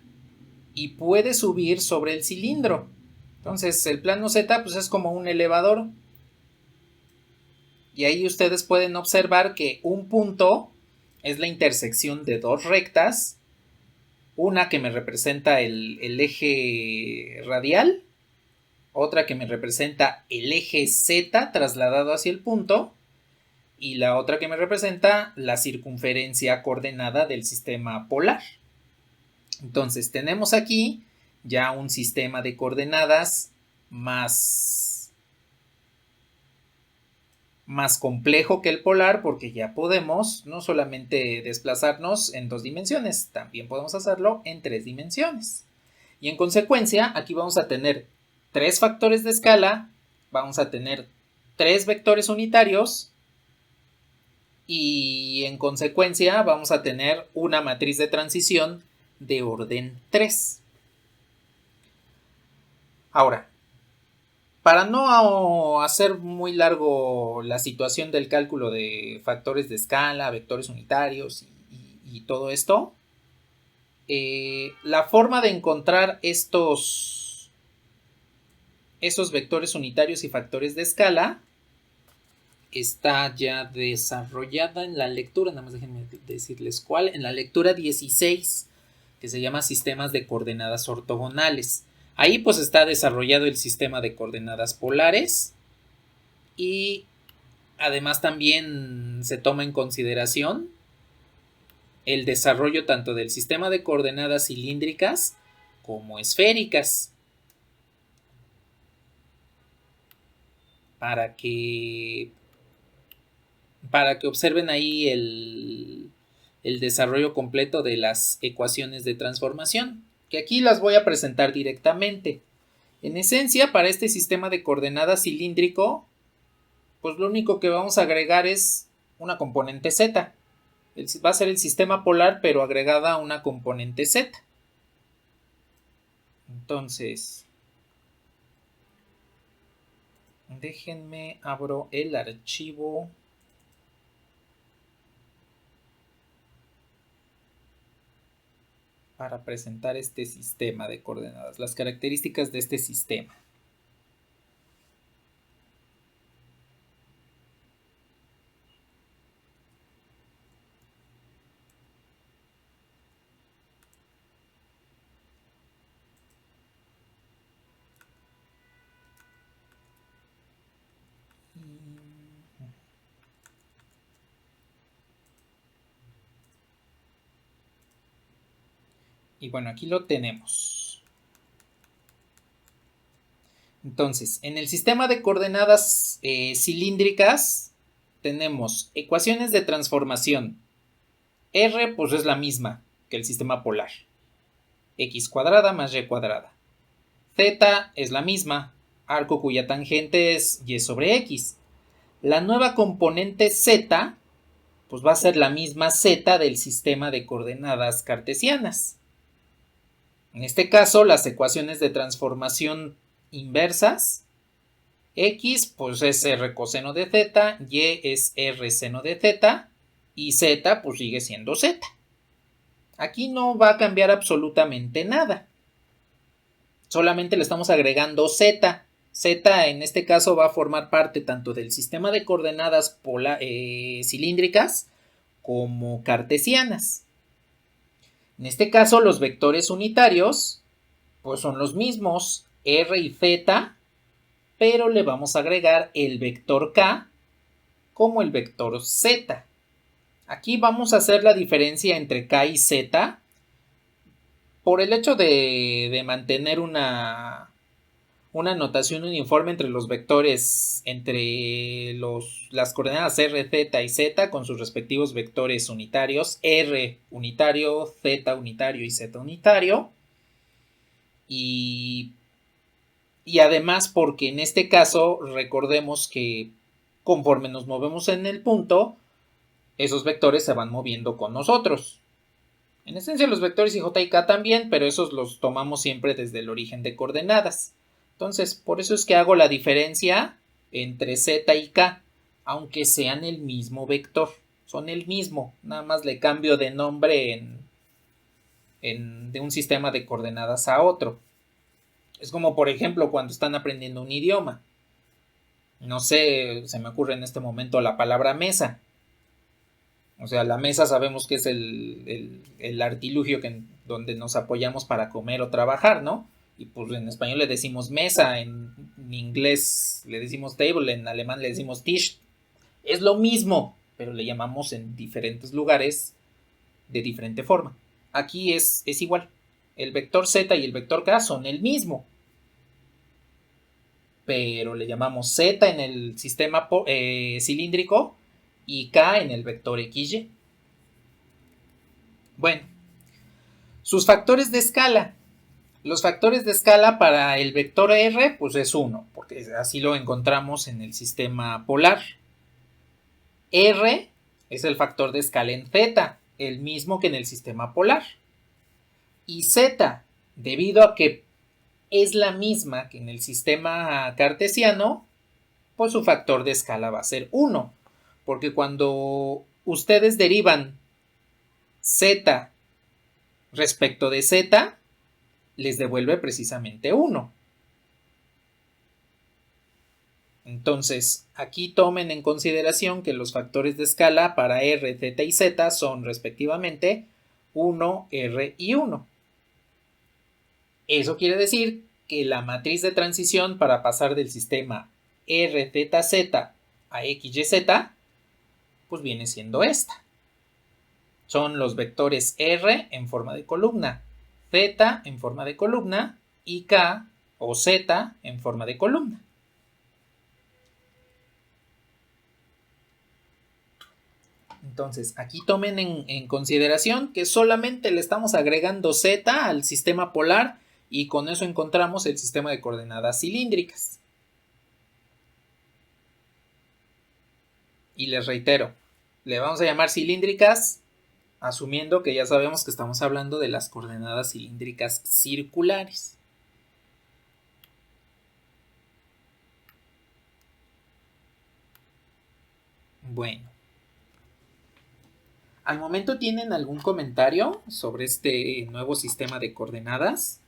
[SPEAKER 1] y puede subir sobre el cilindro. Entonces el plano z pues es como un elevador. Y ahí ustedes pueden observar que un punto es la intersección de dos rectas, una que me representa el eje radial, otra que me representa el eje Z trasladado hacia el punto, y la otra que me representa la circunferencia coordenada del sistema polar. Entonces tenemos aquí ya un sistema de coordenadas más complejo que el polar, porque ya podemos no solamente desplazarnos en 2 dimensiones, también podemos hacerlo en 3 dimensiones. Y en consecuencia, aquí vamos a tener 3 factores de escala, vamos a tener 3 vectores unitarios y en consecuencia vamos a tener una matriz de transición de orden 3. Ahora, Para no hacer muy largo la situación del cálculo de factores de escala, vectores unitarios y todo esto, la forma de encontrar esos vectores unitarios y factores de escala está ya desarrollada en la lectura, nada más déjenme decirles cuál, en la lectura 16, que se llama sistemas de coordenadas ortogonales. Ahí pues está desarrollado el sistema de coordenadas polares y además también se toma en consideración el desarrollo tanto del sistema de coordenadas cilíndricas como esféricas, para que observen ahí el desarrollo completo de las ecuaciones de transformación, que aquí las voy a presentar directamente. En esencia, para este sistema de coordenadas cilíndrico, pues lo único que vamos a agregar es una componente z. Va a ser el sistema polar, pero agregada a una componente z. Entonces, déjenme abro el archivo. Para presentar este sistema de coordenadas, las características de este sistema. Y bueno, aquí lo tenemos. Entonces, en el sistema de coordenadas cilíndricas tenemos ecuaciones de transformación. R pues es la misma que el sistema polar. X cuadrada más Y cuadrada. Z es la misma, arco cuya tangente es Y sobre X. La nueva componente Z pues va a ser la misma Z del sistema de coordenadas cartesianas. En este caso, las ecuaciones de transformación inversas, X pues es R coseno de Z, Y es R seno de Z y Z pues sigue siendo Z. Aquí no va a cambiar absolutamente nada. Solamente le estamos agregando Z. Z en este caso va a formar parte tanto del sistema de coordenadas cilíndricas como cartesianas. En este caso los vectores unitarios pues son los mismos, R y Z, pero le vamos a agregar el vector K como el vector Z. Aquí vamos a hacer la diferencia entre K y Z por el hecho de mantener una notación uniforme entre los vectores, entre las coordenadas R, Z y Z con sus respectivos vectores unitarios, R unitario, Z unitario y Z unitario. Y además porque en este caso recordemos que conforme nos movemos en el punto, esos vectores se van moviendo con nosotros. En esencia los vectores J y K también, pero esos los tomamos siempre desde el origen de coordenadas. Entonces, por eso es que hago la diferencia entre Z y K, aunque sean el mismo vector. Son el mismo, nada más le cambio de nombre de un sistema de coordenadas a otro. Es como, por ejemplo, cuando están aprendiendo un idioma. No sé, se me ocurre en este momento la palabra mesa. O sea, la mesa sabemos que es el artilugio donde nos apoyamos para comer o trabajar, ¿no? Y pues en español le decimos mesa, en inglés le decimos table, en alemán le decimos Tisch. Es lo mismo, pero le llamamos en diferentes lugares de diferente forma. Aquí es igual. El vector Z y el vector K son el mismo, pero le llamamos Z en el sistema cilíndrico y K en el vector XY. Bueno, sus factores de escala. Los factores de escala para el vector R pues es 1, porque así lo encontramos en el sistema polar. R es el factor de escala en Z, el mismo que en el sistema polar. Y Z, debido a que es la misma que en el sistema cartesiano, pues su factor de escala va a ser 1. Porque cuando ustedes derivan z respecto de z, les devuelve precisamente 1. Entonces, aquí tomen en consideración que los factores de escala para r, z y z son respectivamente 1, r y 1. Eso quiere decir que la matriz de transición para pasar del sistema RZZ a XYZ, pues viene siendo esta. Son los vectores R en forma de columna, Z en forma de columna y K o Z en forma de columna. Entonces, aquí tomen en consideración que solamente le estamos agregando Z al sistema polar y con eso encontramos el sistema de coordenadas cilíndricas. Y les reitero, le vamos a llamar cilíndricas, asumiendo que ya sabemos que estamos hablando de las coordenadas cilíndricas circulares. Bueno. ¿Al momento tienen algún comentario sobre este nuevo sistema de coordenadas?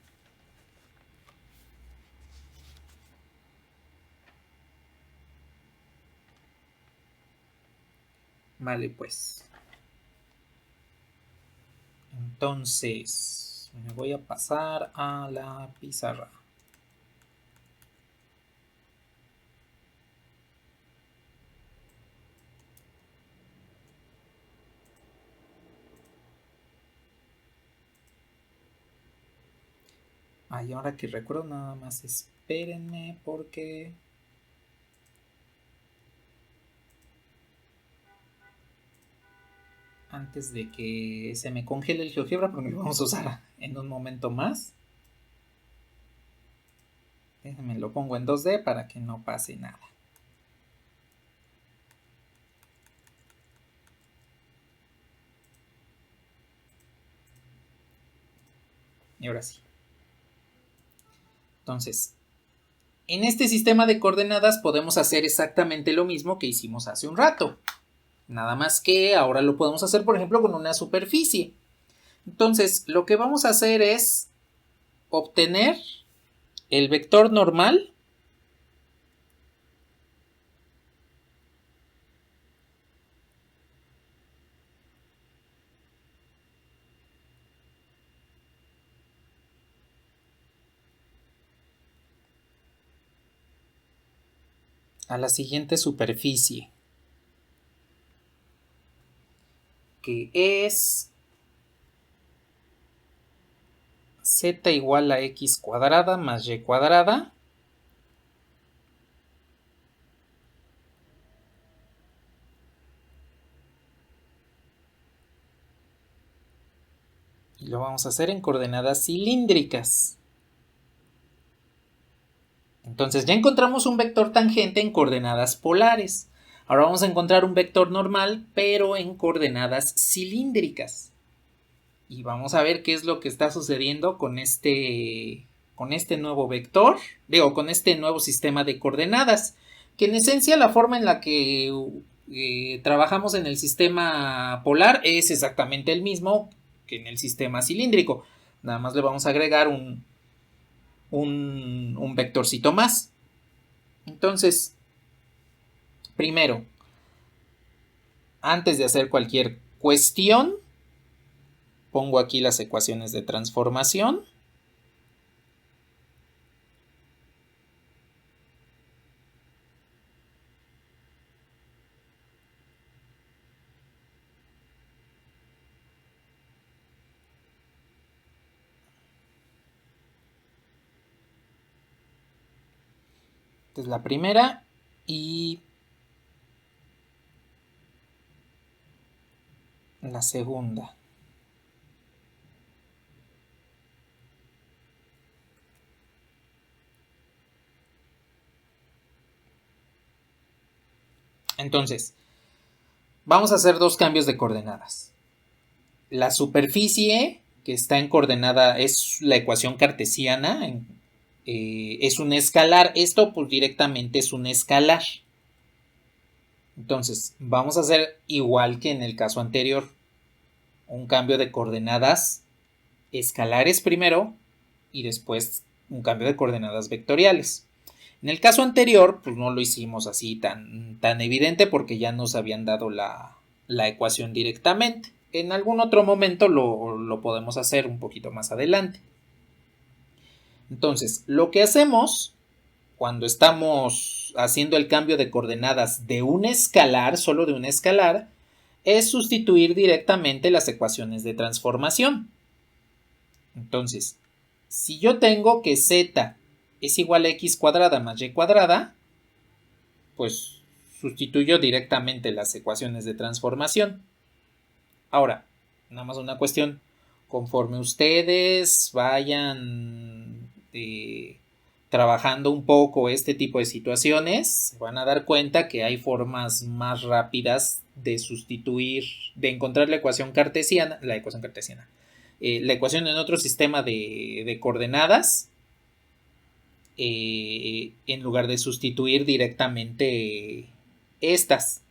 [SPEAKER 1] Vale, pues. Entonces, me voy a pasar a la pizarra. Ay, ahora que recuerdo, nada más espérenme porque... antes de que se me congele el GeoGebra, porque lo vamos a usar en un momento más. Déjenme lo pongo en 2D para que no pase nada. Y ahora sí. Entonces, en este sistema de coordenadas podemos hacer exactamente lo mismo que hicimos hace un rato. Nada más que ahora lo podemos hacer, por ejemplo, con una superficie. Entonces, lo que vamos a hacer es obtener el vector normal a la siguiente superficie, que es z igual a x cuadrada más y cuadrada y lo vamos a hacer en coordenadas cilíndricas. Entonces ya encontramos un vector tangente en coordenadas polares. Ahora vamos a encontrar un vector normal, pero en coordenadas cilíndricas. Y vamos a ver qué es lo que está sucediendo con este nuevo vector, con este nuevo sistema de coordenadas, que en esencia la forma en la que trabajamos en el sistema polar es exactamente el mismo que en el sistema cilíndrico. Nada más le vamos a agregar un vectorcito más. Entonces, primero, antes de hacer cualquier cuestión, pongo aquí las ecuaciones de transformación. Esta es la primera y la segunda. Entonces, vamos a hacer dos cambios de coordenadas. La superficie que está en coordenada es la ecuación cartesiana es un escalar. Esto pues directamente es un escalar. Entonces vamos a hacer igual que en el caso anterior. Un cambio de coordenadas escalares primero y después un cambio de coordenadas vectoriales. En el caso anterior, pues no lo hicimos así tan evidente porque ya nos habían dado la ecuación directamente. En algún otro momento lo podemos hacer un poquito más adelante. Entonces, lo que hacemos cuando estamos haciendo el cambio de coordenadas de un escalar, solo de un escalar, es sustituir directamente las ecuaciones de transformación. Entonces, si yo tengo que z es igual a x cuadrada más y cuadrada, pues sustituyo directamente las ecuaciones de transformación. Ahora, nada más una cuestión. Conforme ustedes vayan trabajando un poco este tipo de situaciones, se van a dar cuenta que hay formas más rápidas de sustituir, de encontrar la ecuación cartesiana, la ecuación en otro sistema de coordenadas, en lugar de sustituir directamente estas.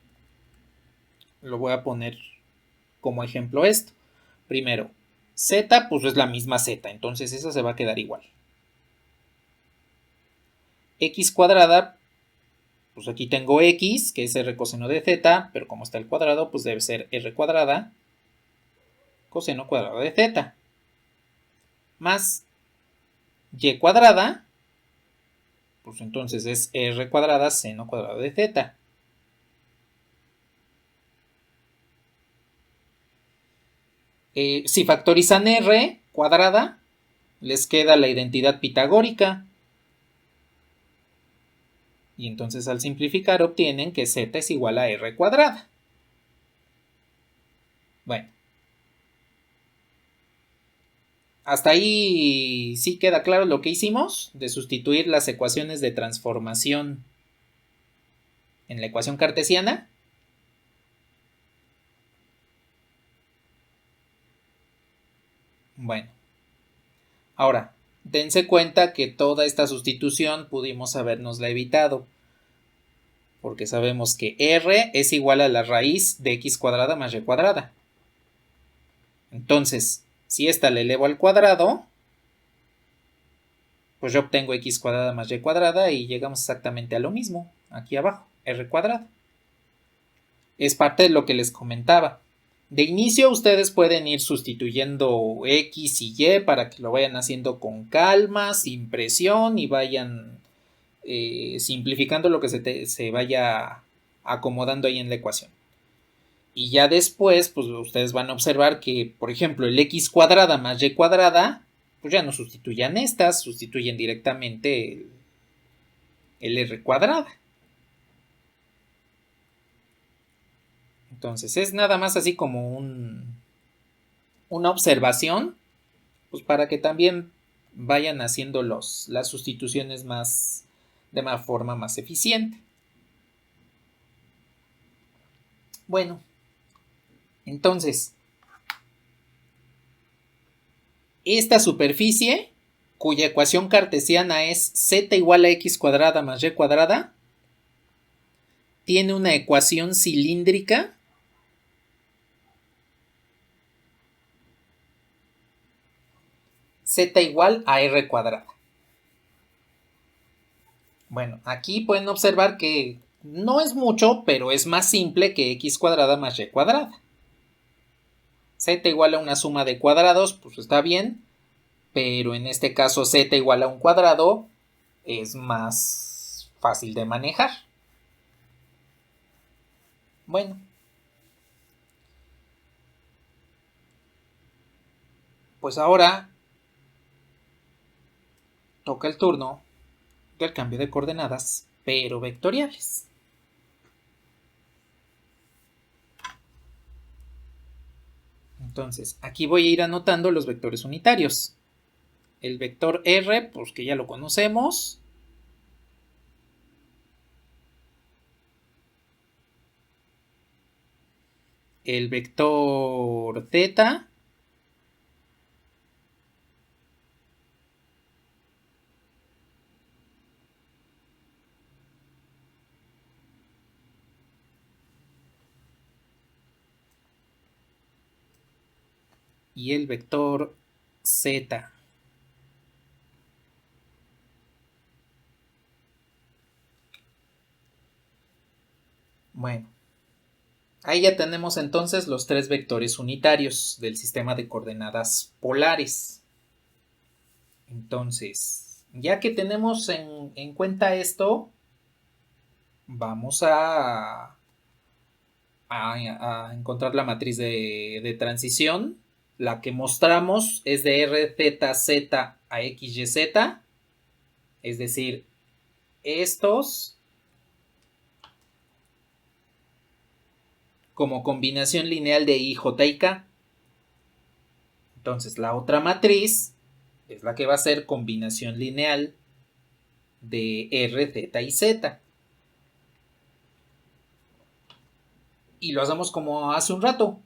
[SPEAKER 1] Lo voy a poner como ejemplo esto. Primero, z pues es la misma z, entonces esa se va a quedar igual. X cuadrada, pues aquí tengo x, que es r coseno de z, pero como está el cuadrado, pues debe ser r cuadrada coseno cuadrado de z. Más y cuadrada, pues entonces es r cuadrada seno cuadrado de z. Si factorizan r cuadrada, les queda la identidad pitagórica. Y entonces al simplificar obtienen que z es igual a r cuadrada. Bueno. Hasta ahí sí queda claro lo que hicimos, de sustituir las ecuaciones de transformación en la ecuación cartesiana. Bueno, ahora, dense cuenta que toda esta sustitución pudimos habernosla evitado, porque sabemos que r es igual a la raíz de x cuadrada más y cuadrada. Entonces, si esta la elevo al cuadrado, pues yo obtengo x cuadrada más y cuadrada y llegamos exactamente a lo mismo, aquí abajo, r cuadrada. Es parte de lo que les comentaba. De inicio ustedes pueden ir sustituyendo x y y para que lo vayan haciendo con calma, sin presión y vayan simplificando lo que se vaya acomodando ahí en la ecuación. Y ya después, pues ustedes van a observar que, por ejemplo, el x cuadrada más y cuadrada, pues ya no sustituyan estas, sustituyen directamente el r cuadrada. Entonces es nada más así como una observación, pues para que también vayan haciendo las sustituciones de una forma más eficiente. Bueno, entonces, esta superficie, cuya ecuación cartesiana es z igual a x cuadrada más y cuadrada, tiene una ecuación cilíndrica z igual a r cuadrada. Bueno, aquí pueden observar que no es mucho, pero es más simple que x cuadrada más y cuadrada. Z igual a una suma de cuadrados, pues está bien, pero en este caso z igual a un cuadrado es más fácil de manejar. Bueno. Pues ahora toca el turno del cambio de coordenadas, pero vectoriales. Entonces, aquí voy a ir anotando los vectores unitarios. El vector R, pues que ya lo conocemos. El vector θ. y el vector z. Bueno, ahí ya tenemos entonces los tres vectores unitarios del sistema de coordenadas polares. Entonces, ya que tenemos en cuenta esto, vamos a encontrar la matriz de transición. La que mostramos es de RZZ a XYZ, es decir, estos como combinación lineal de I, J y K. Entonces la otra matriz es la que va a ser combinación lineal de R, Z y Z. Y lo hacemos como hace un rato.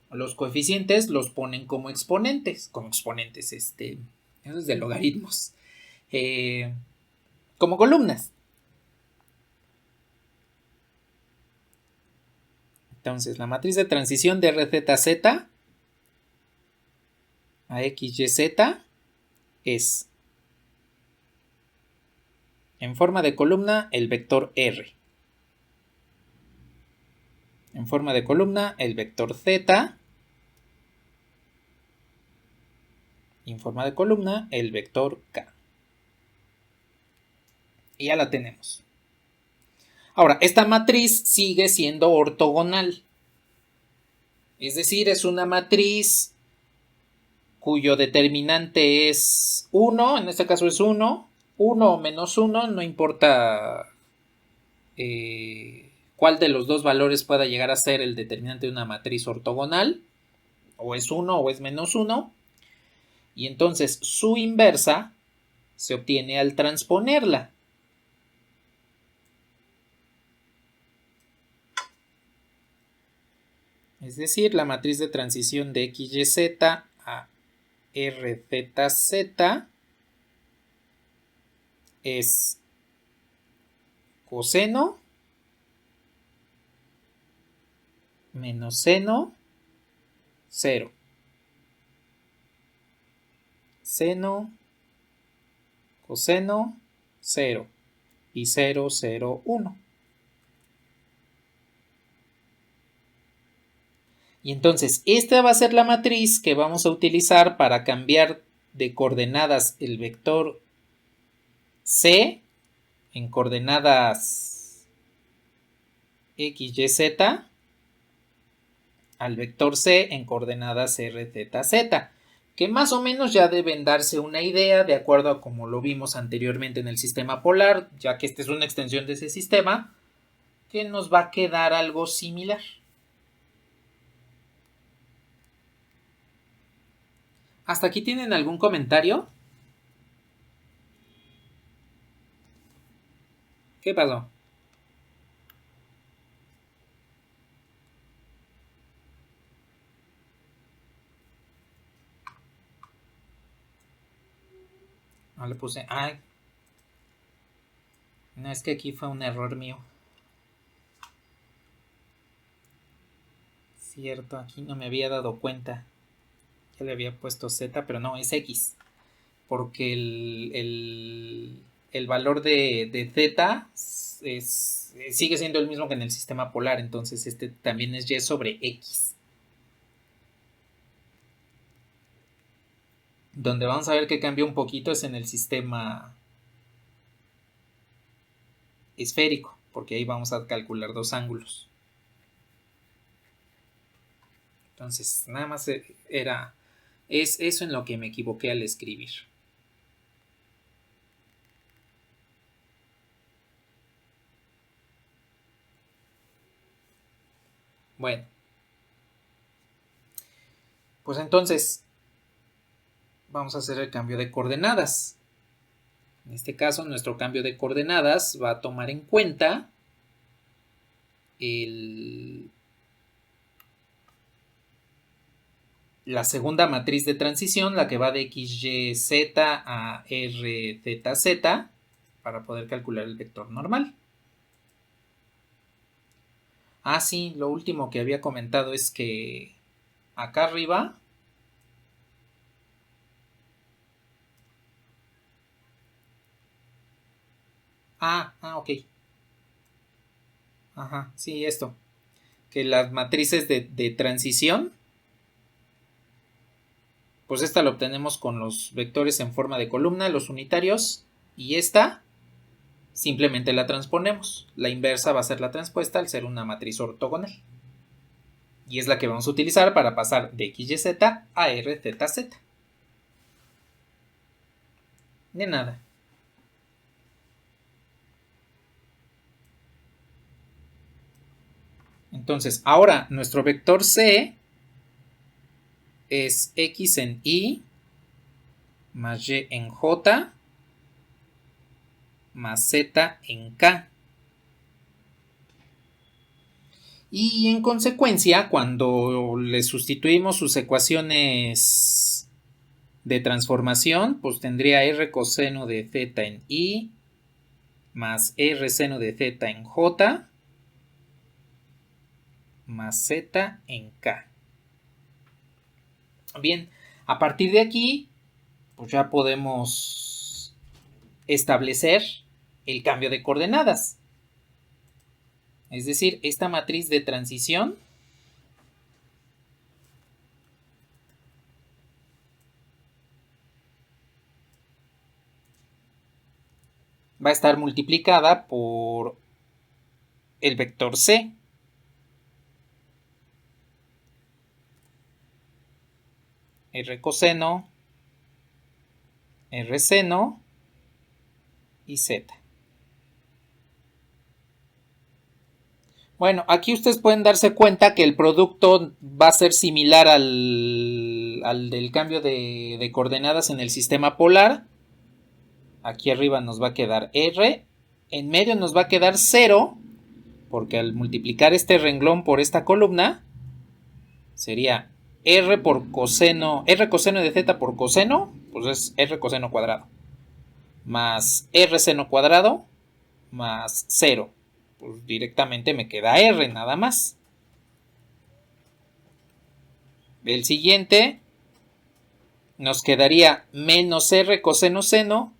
[SPEAKER 1] Los coeficientes los ponen como exponentes. Eso es de logaritmos. Como columnas. Entonces, la matriz de transición de RZZ a XYZ es, en forma de columna, el vector R. En forma de columna, el vector Z. Y en forma de columna, el vector K. Y ya la tenemos. Ahora, esta matriz sigue siendo ortogonal. Es decir, es una matriz cuyo determinante es 1, en este caso es 1, 1 o menos 1, no importa cuál de los dos valores pueda llegar a ser el determinante de una matriz ortogonal, o es 1 o es menos 1, y entonces su inversa se obtiene al transponerla. Es decir, la matriz de transición de XYZ a RZZ es coseno menos seno 0. Seno, coseno, 0 y 0, 0, 1. Y entonces, esta va a ser la matriz que vamos a utilizar para cambiar de coordenadas el vector C en coordenadas X, Y, Z al vector C en coordenadas R, Z, Z, que más o menos ya deben darse una idea de acuerdo a como lo vimos anteriormente en el sistema polar, ya que esta es una extensión de ese sistema, que nos va a quedar algo similar. ¿Hasta aquí tienen algún comentario? ¿Qué pasó? No le puse. Ay. No, es que aquí fue un error mío. Cierto, aquí no me había dado cuenta. Ya le había puesto Z, pero no, es X. Porque el valor de Z sigue siendo el mismo que en el sistema polar. Entonces este también es Y sobre X. Donde vamos a ver que cambia un poquito es en el sistema esférico, porque ahí vamos a calcular dos ángulos. Entonces, nada más es eso en lo que me equivoqué al escribir. Bueno, pues entonces vamos a hacer el cambio de coordenadas. En este caso, nuestro cambio de coordenadas va a tomar en cuenta la segunda matriz de transición, la que va de XYZ a RZZ, para poder calcular el vector normal. Ah, sí, lo último que había comentado es que acá arriba Ok. Ajá, sí, esto. Que las matrices de transición, pues esta la obtenemos con los vectores en forma de columna, los unitarios, y esta simplemente la transponemos. La inversa va a ser la transpuesta al ser una matriz ortogonal. Y es la que vamos a utilizar para pasar de XYZ a RZZ. De nada. Entonces, ahora nuestro vector C es X en Y más Y en J más Z en K. Y en consecuencia, cuando le sustituimos sus ecuaciones de transformación, pues tendría R coseno de Z en Y más R seno de Z en J más Z en K. Bien, a partir de aquí, pues ya podemos establecer el cambio de coordenadas. Es decir, esta matriz de transición va a estar multiplicada por el vector C. R coseno, R seno y Z. Bueno, aquí ustedes pueden darse cuenta que el producto va a ser similar al del cambio de coordenadas en el sistema polar. Aquí arriba nos va a quedar R, en medio nos va a quedar 0, porque al multiplicar este renglón por esta columna, sería R por coseno, R coseno de Z por coseno, pues es R coseno cuadrado, más R seno cuadrado, más 0. Pues directamente me queda R nada más. El siguiente nos quedaría menos R coseno seno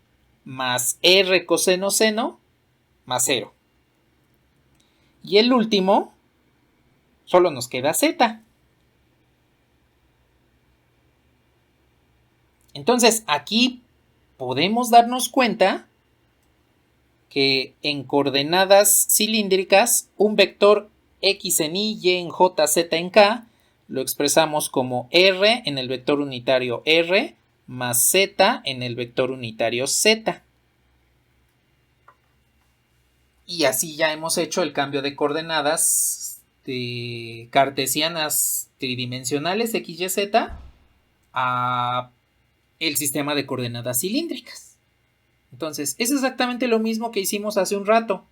[SPEAKER 1] más R coseno seno más 0. Y el último, solo nos queda Z. Entonces aquí podemos darnos cuenta que en coordenadas cilíndricas un vector X en Y, Y en J, Z en K lo expresamos como R en el vector unitario R más Z en el vector unitario Z. Y así ya hemos hecho el cambio de coordenadas de cartesianas tridimensionales X, Y, Z a el sistema de coordenadas cilíndricas. Entonces, es exactamente lo mismo que hicimos hace un rato.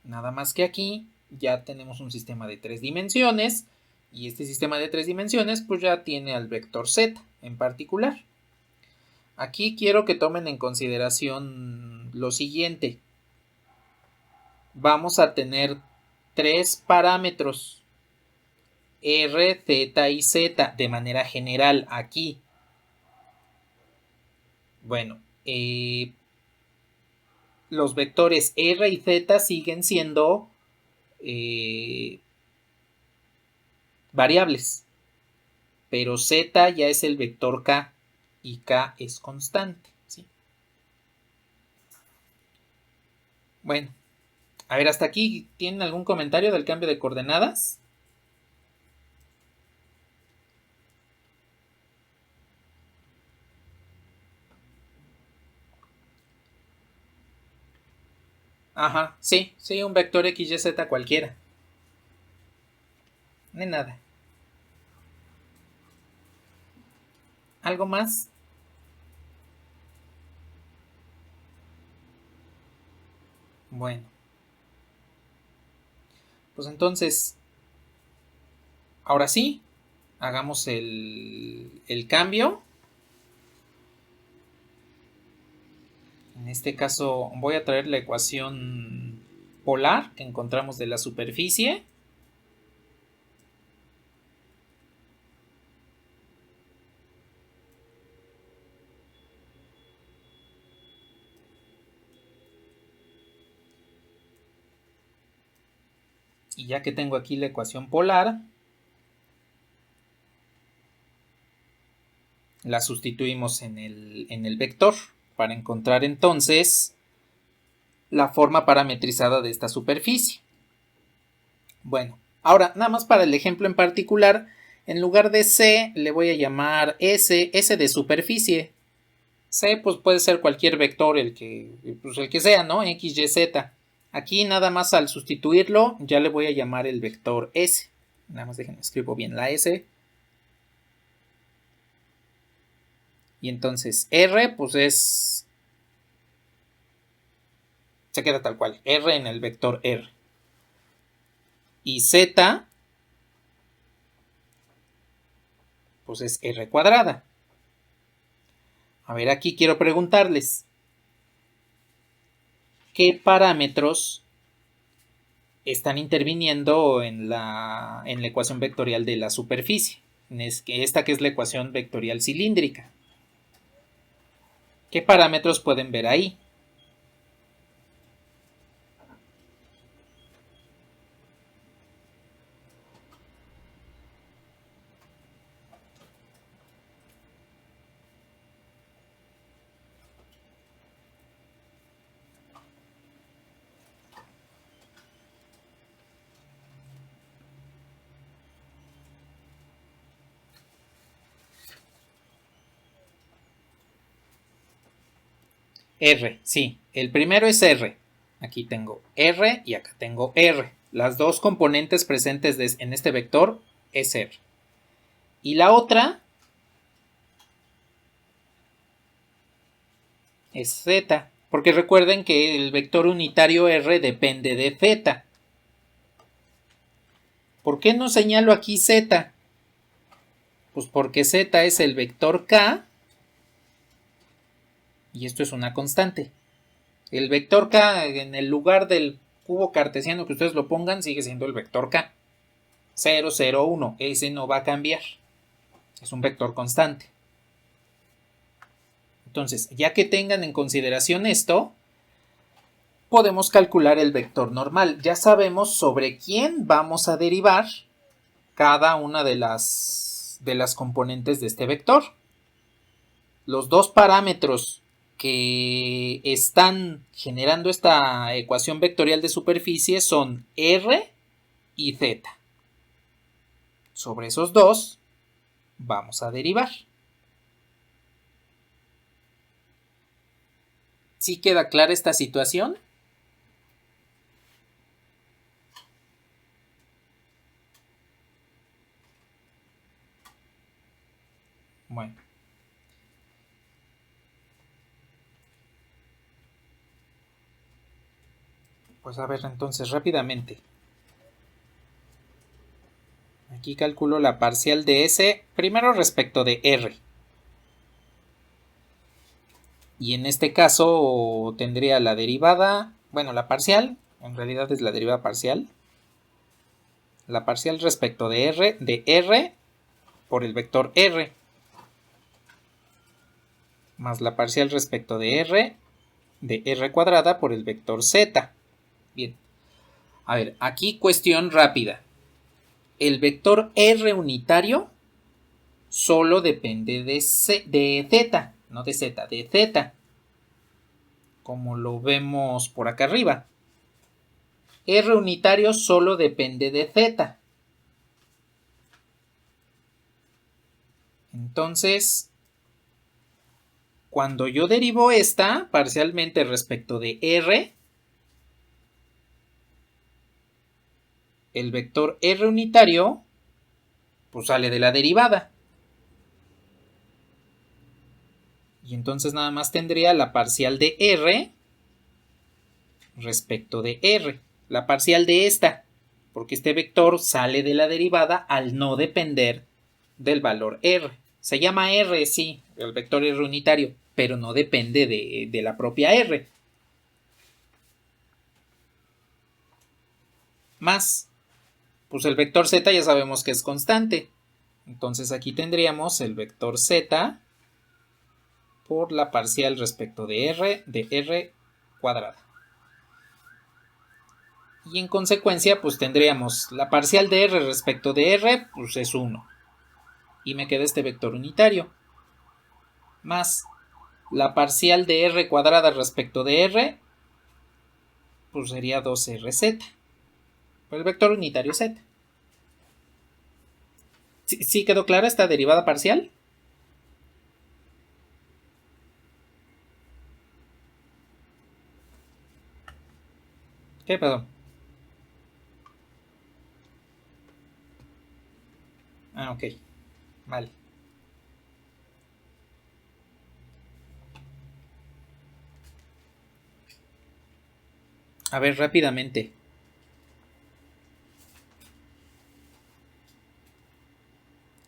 [SPEAKER 1] Nada más que aquí ya tenemos un sistema de 3 dimensiones y este sistema de 3 dimensiones pues ya tiene al vector Z en particular. Aquí quiero que tomen en consideración lo siguiente. Vamos a tener 3 parámetros R, Z y Z de manera general aquí. Bueno, los vectores R y Z siguen siendo variables, pero Z ya es el vector K y K es constante, ¿sí? Bueno, a ver, hasta aquí, ¿tienen algún comentario del cambio de coordenadas? Ajá, sí, un vector X, Y, Z cualquiera. No hay nada. ¿Algo más? Bueno, pues entonces, ahora sí, hagamos el cambio. En este caso voy a traer la ecuación polar que encontramos de la superficie. Y ya que tengo aquí la ecuación polar, la sustituimos en el vector para encontrar entonces la forma parametrizada de esta superficie. Bueno, ahora nada más para el ejemplo en particular, en lugar de C le voy a llamar S de superficie. C pues puede ser cualquier vector, el que sea, ¿no? X, Y, Z. Aquí nada más al sustituirlo ya le voy a llamar el vector S. Nada más déjenme escribo bien la S. Y entonces R pues se queda tal cual, R en el vector R. Y Z pues es R cuadrada. A ver, aquí quiero preguntarles, ¿qué parámetros están interviniendo en la ecuación vectorial de la superficie? Esta que es la ecuación vectorial cilíndrica. ¿Qué parámetros pueden ver ahí? R, sí, el primero es R. Aquí tengo R y acá tengo R. Las dos componentes presentes en este vector es R. Y la otra es Z, porque recuerden que el vector unitario R depende de Z. ¿Por qué no señalo aquí Z? Pues porque Z es el vector K y esto es una constante. El vector K en el lugar del cubo cartesiano que ustedes lo pongan sigue siendo el vector K. 0, 0, 1. Ese no va a cambiar. Es un vector constante. Entonces, ya que tengan en consideración esto, podemos calcular el vector normal. Ya sabemos sobre quién vamos a derivar cada una de las componentes de este vector. Los dos parámetros que están generando esta ecuación vectorial de superficie son R y Z. Sobre esos dos vamos a derivar. ¿Sí queda clara esta situación? Bueno. Pues a ver, entonces rápidamente. Aquí calculo la parcial de S, primero respecto de R. Y en este caso tendría la derivada, bueno, la parcial, en realidad es la derivada parcial. La parcial respecto de R por el vector R. Más la parcial respecto de R cuadrada por el vector Z. Bien. A ver, aquí cuestión rápida. El vector R unitario solo depende de Z, no de Z, de Z. Como lo vemos por acá arriba. R unitario solo depende de Z. Entonces, cuando yo derivo esta parcialmente respecto de R, el vector R unitario pues sale de la derivada. Y entonces nada más tendría la parcial de R respecto de R. La parcial de esta, porque este vector sale de la derivada al no depender del valor R. Se llama R, sí, el vector R unitario, pero no depende de la propia R. Más, pues el vector Z ya sabemos que es constante. Entonces aquí tendríamos el vector Z por la parcial respecto de R cuadrada. Y en consecuencia, pues tendríamos la parcial de R respecto de R, pues es 1. Y me queda este vector unitario. Más la parcial de R cuadrada respecto de R, pues sería 2RZ. Pues el vector unitario Z. ¿Sí quedó clara esta derivada parcial? ¿Qué, perdón? Ah, ok. Vale. A ver, rápidamente.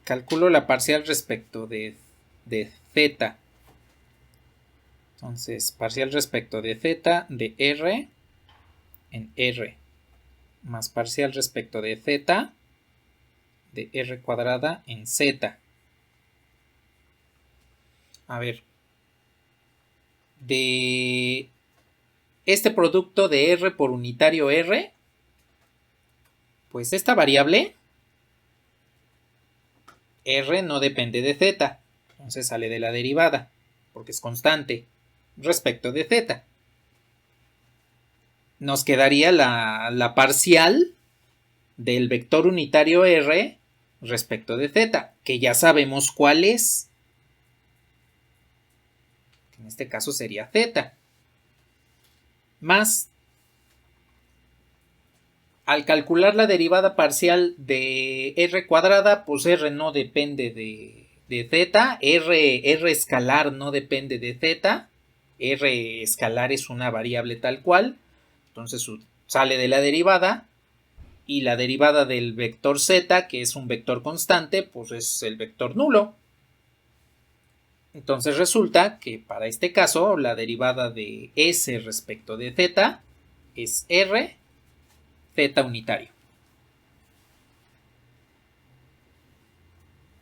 [SPEAKER 1] Calculo la parcial respecto de z. Entonces, parcial respecto de z de R en R. Más parcial respecto de z de R cuadrada en Z. A ver. De este producto de R por unitario R, pues esta variable R no depende de Z. Entonces sale de la derivada, porque es constante respecto de Z. Nos quedaría la parcial del vector unitario R respecto de Z, que ya sabemos cuál es. En este caso sería Z. Más, al calcular la derivada parcial de R cuadrada, pues R no depende de Z. R escalar no depende de Z. R escalar es una variable tal cual. Entonces sale de la derivada. Y la derivada del vector Z, que es un vector constante, pues es el vector nulo. Entonces resulta que para este caso la derivada de S respecto de Z es R Z unitario.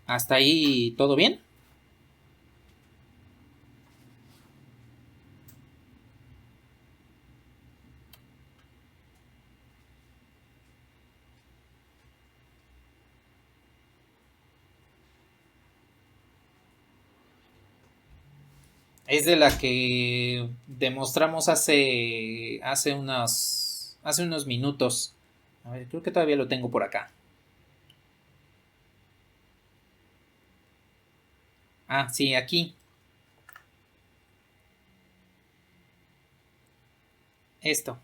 [SPEAKER 1] ¿Hasta ahí todo bien? Es de la que demostramos hace unos minutos. A ver, creo que todavía lo tengo por acá. Ah, sí, aquí. Esto.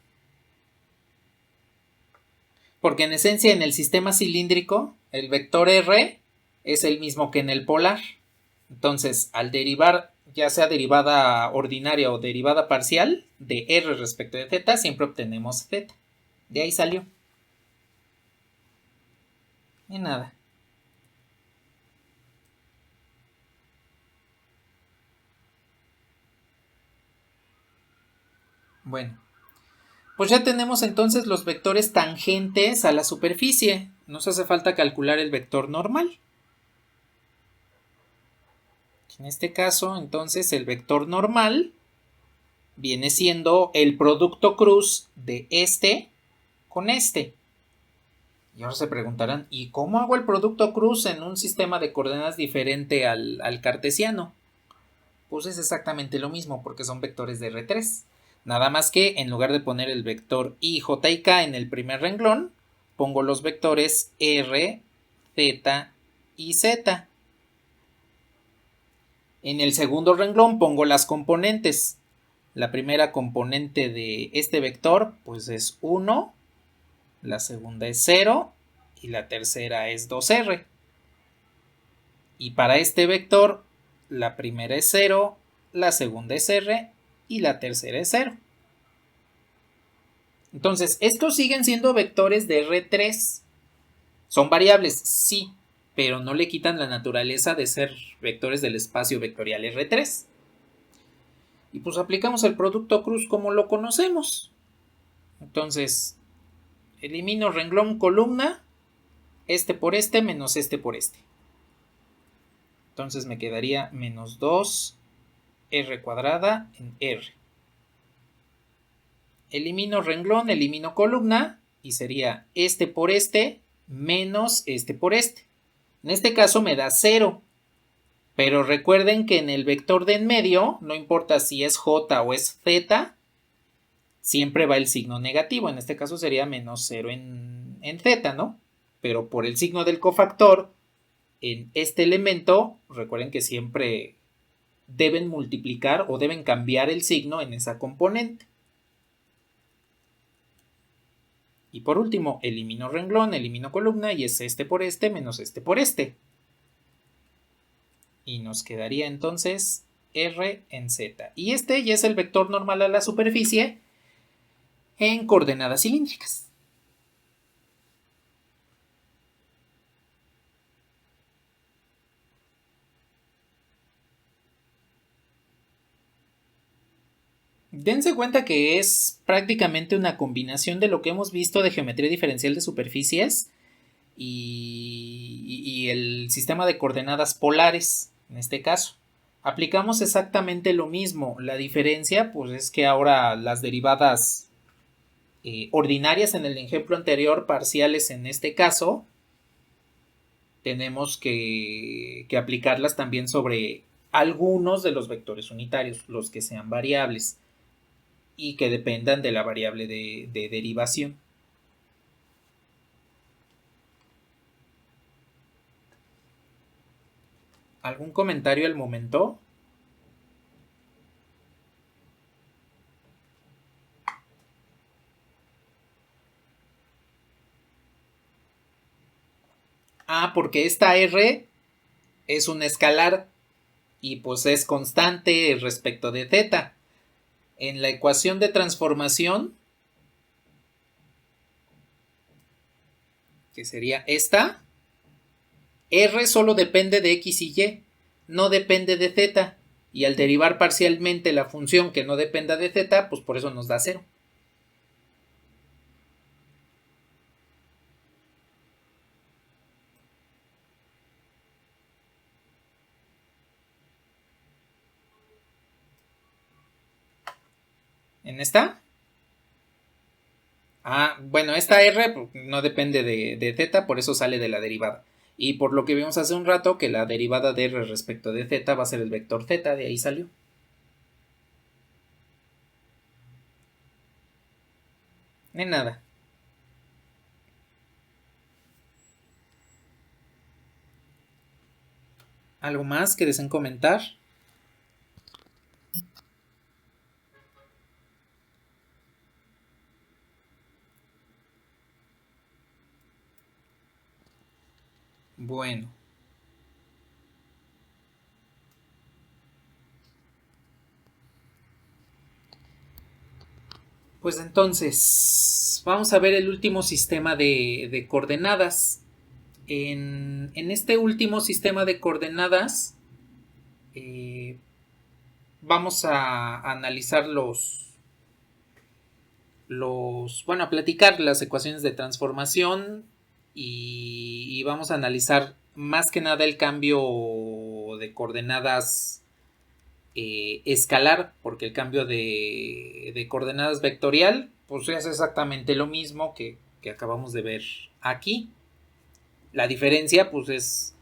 [SPEAKER 1] Porque en esencia en el sistema cilíndrico el vector R es el mismo que en el polar. Entonces, al derivar, ya sea derivada ordinaria o derivada parcial de R respecto de Z, siempre obtenemos Z. De ahí salió. Y nada. Bueno, pues ya tenemos entonces los vectores tangentes a la superficie. Nos hace falta calcular el vector normal. En este caso, entonces, el vector normal viene siendo el producto cruz de este con este. Y ahora se preguntarán, ¿y cómo hago el producto cruz en un sistema de coordenadas diferente al cartesiano? Pues es exactamente lo mismo, porque son vectores de R3. Nada más que en lugar de poner el vector I, J y K en el primer renglón, pongo los vectores R, Z y Z. En el segundo renglón pongo las componentes. La primera componente de este vector pues es 1, la segunda es 0 y la tercera es 2R. Y para este vector la primera es 0, la segunda es R y la tercera es 0. Entonces, estos siguen siendo vectores de R3. Son variables, sí, pero no le quitan la naturaleza de ser vectores del espacio vectorial R3. Y pues aplicamos el producto cruz como lo conocemos. Entonces, elimino renglón columna, este por este menos este por este. Entonces me quedaría menos 2R cuadrada en R. Elimino renglón, elimino columna, y sería este por este menos este por este. En este caso me da 0, pero recuerden que en el vector de en medio, no importa si es j o es z, siempre va el signo negativo. En este caso sería menos 0 en z, ¿no? Pero por el signo del cofactor, en este elemento, recuerden que siempre deben multiplicar o deben cambiar el signo en esa componente. Y por último, elimino renglón, elimino columna y es este por este menos este por este. Y nos quedaría entonces R en Z. Y este ya es el vector normal a la superficie en coordenadas cilíndricas. Dense cuenta que es prácticamente una combinación de lo que hemos visto de geometría diferencial de superficies y el sistema de coordenadas polares, en este caso. Aplicamos exactamente lo mismo. La diferencia, pues, es que ahora las derivadas ordinarias en el ejemplo anterior, parciales en este caso, tenemos que aplicarlas también sobre algunos de los vectores unitarios, los que sean variables y que dependan de la variable de derivación. ¿Algún comentario al momento? Ah, porque esta R es un escalar y pues es constante respecto de θ. En la ecuación de transformación, que sería esta, R solo depende de X y Y, no depende de Z. Y al derivar parcialmente la función que no dependa de Z, pues por eso nos da 0. ¿En esta? Ah, bueno, esta R pues, no depende de Z, por eso sale de la derivada. Y por lo que vimos hace un rato, que la derivada de R respecto de Z va a ser el vector Z, de ahí salió. De nada. ¿Algo más que deseen comentar? Bueno. Pues entonces, vamos a ver el último sistema de coordenadas. En este último sistema de coordenadas, vamos a analizar bueno, a platicar las ecuaciones de transformación y vamos a analizar más que nada el cambio de coordenadas escalar, porque el cambio de coordenadas vectorial pues es exactamente lo mismo que acabamos de ver aquí. La diferencia pues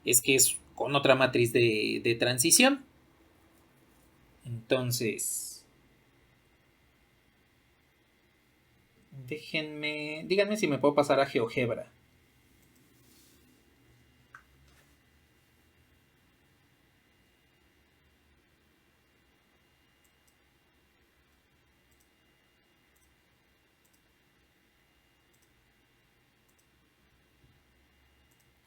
[SPEAKER 1] es que es con otra matriz de transición. Entonces, díganme si me puedo pasar a GeoGebra.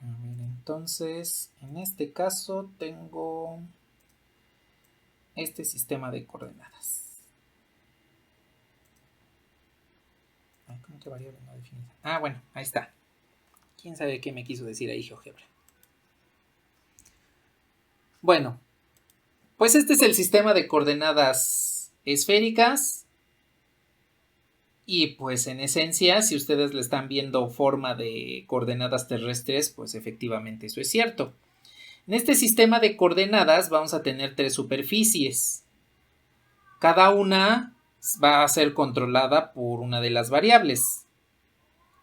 [SPEAKER 1] A ver, entonces, en este caso tengo este sistema de coordenadas. ¿Cómo que variable no definida? Ah, bueno, ahí está. ¿Quién sabe qué me quiso decir ahí GeoGebra? Bueno, pues este es el sistema de coordenadas esféricas. Y pues en esencia, si ustedes le están viendo forma de coordenadas terrestres, pues efectivamente eso es cierto. En este sistema de coordenadas vamos a tener 3 superficies. Cada una va a ser controlada por una de las variables.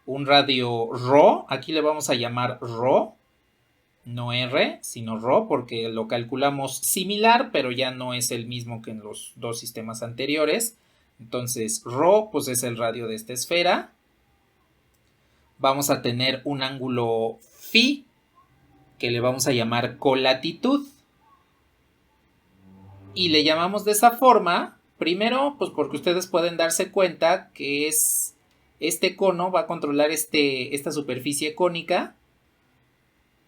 [SPEAKER 1] un radio Rho, aquí le vamos a llamar Rho, no R, sino Rho, porque lo calculamos similar, pero ya no es el mismo que en los dos sistemas anteriores. Entonces, Rho, pues es el radio de esta esfera. Vamos a tener un ángulo phi, que le vamos a llamar colatitud. Y le llamamos de esa forma, primero, pues porque ustedes pueden darse cuenta que es este cono va a controlar esta superficie cónica,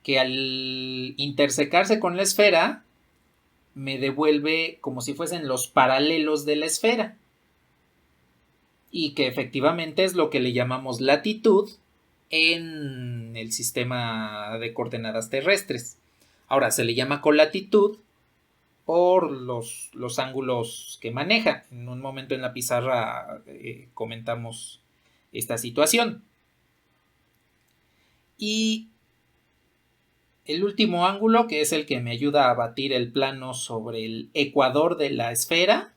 [SPEAKER 1] que al intersecarse con la esfera me devuelve como si fuesen los paralelos de la esfera, y que efectivamente es lo que le llamamos latitud en el sistema de coordenadas terrestres. Ahora, se le llama colatitud por los ángulos que maneja. En un momento en la pizarra comentamos esta situación. Y el último ángulo, que es el que me ayuda a batir el plano sobre el ecuador de la esfera,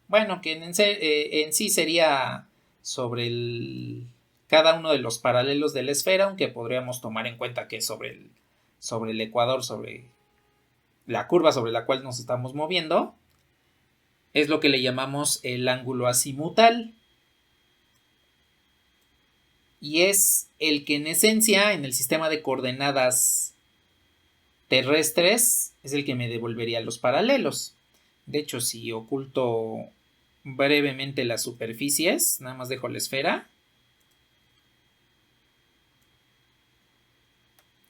[SPEAKER 1] bueno, que en sí sería sobre cada uno de los paralelos de la esfera, aunque podríamos tomar en cuenta que es sobre el ecuador, sobre la curva sobre la cual nos estamos moviendo, es lo que le llamamos el ángulo azimutal. Y es el que en esencia, en el sistema de coordenadas terrestres, es el que me devolvería los paralelos. De hecho, si oculto brevemente las superficies, nada más dejo la esfera.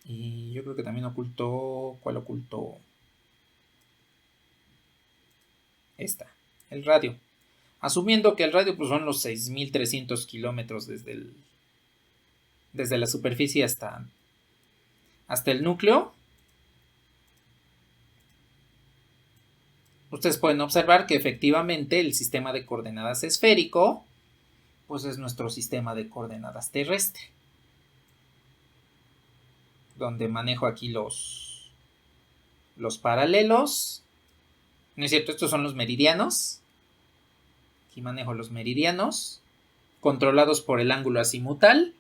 [SPEAKER 1] Y yo creo que también oculto... ¿Cuál oculto? Esta, el radio. Asumiendo que el radio pues, son los 6.300 kilómetros desde la superficie hasta el núcleo. Ustedes pueden observar que efectivamente el sistema de coordenadas esférico pues es nuestro sistema de coordenadas terrestre, donde manejo aquí los paralelos. No es cierto, estos son los meridianos. Aquí manejo los meridianos controlados por el ángulo azimutal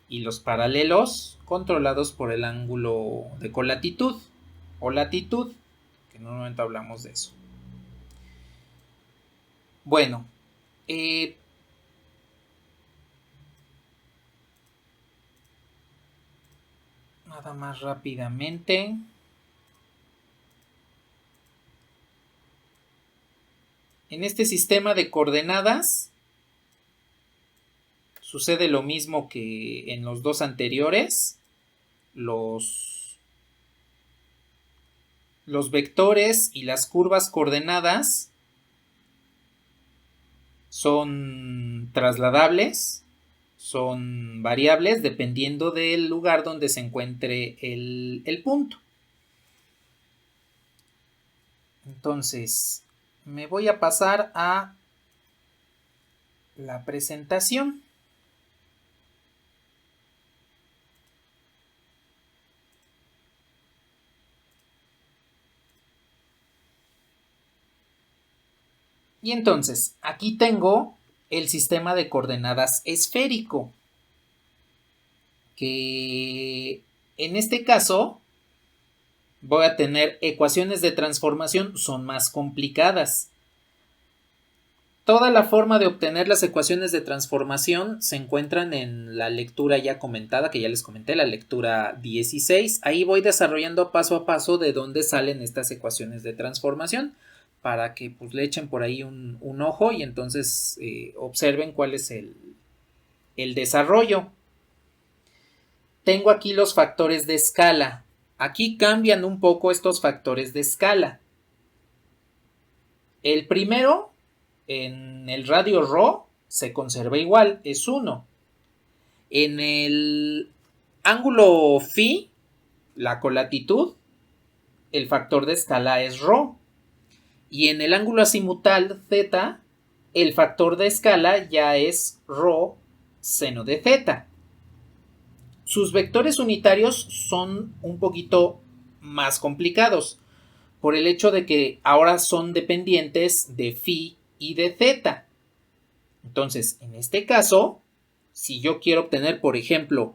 [SPEAKER 1] y los paralelos controlados por el ángulo de colatitud o latitud, que en un momento hablamos de eso. Bueno, nada más rápidamente. En este sistema de coordenadas sucede lo mismo que en los dos anteriores. Los vectores y las curvas coordenadas son trasladables, son variables dependiendo del lugar donde se encuentre el punto. Entonces, me voy a pasar a la presentación. Y entonces, aquí tengo el sistema de coordenadas esférico, que en este caso voy a tener ecuaciones de transformación, son más complicadas. Toda la forma de obtener las ecuaciones de transformación se encuentran en la lectura ya comentada, que ya les comenté, la lectura 16. Ahí voy desarrollando paso a paso de dónde salen estas ecuaciones de transformación, para que pues, le echen por ahí un ojo y entonces observen cuál es el desarrollo. Tengo aquí los factores de escala. Aquí cambian un poco estos factores de escala. El primero, en el radio Rho, se conserva igual, es 1. En el ángulo phi, la colatitud, el factor de escala es Rho. Y en el ángulo azimutal θ, el factor de escala ya es Rho seno de θ. Sus vectores unitarios son un poquito más complicados, por el hecho de que ahora son dependientes de phi y de θ. Entonces, en este caso, Si yo quiero obtener, por ejemplo,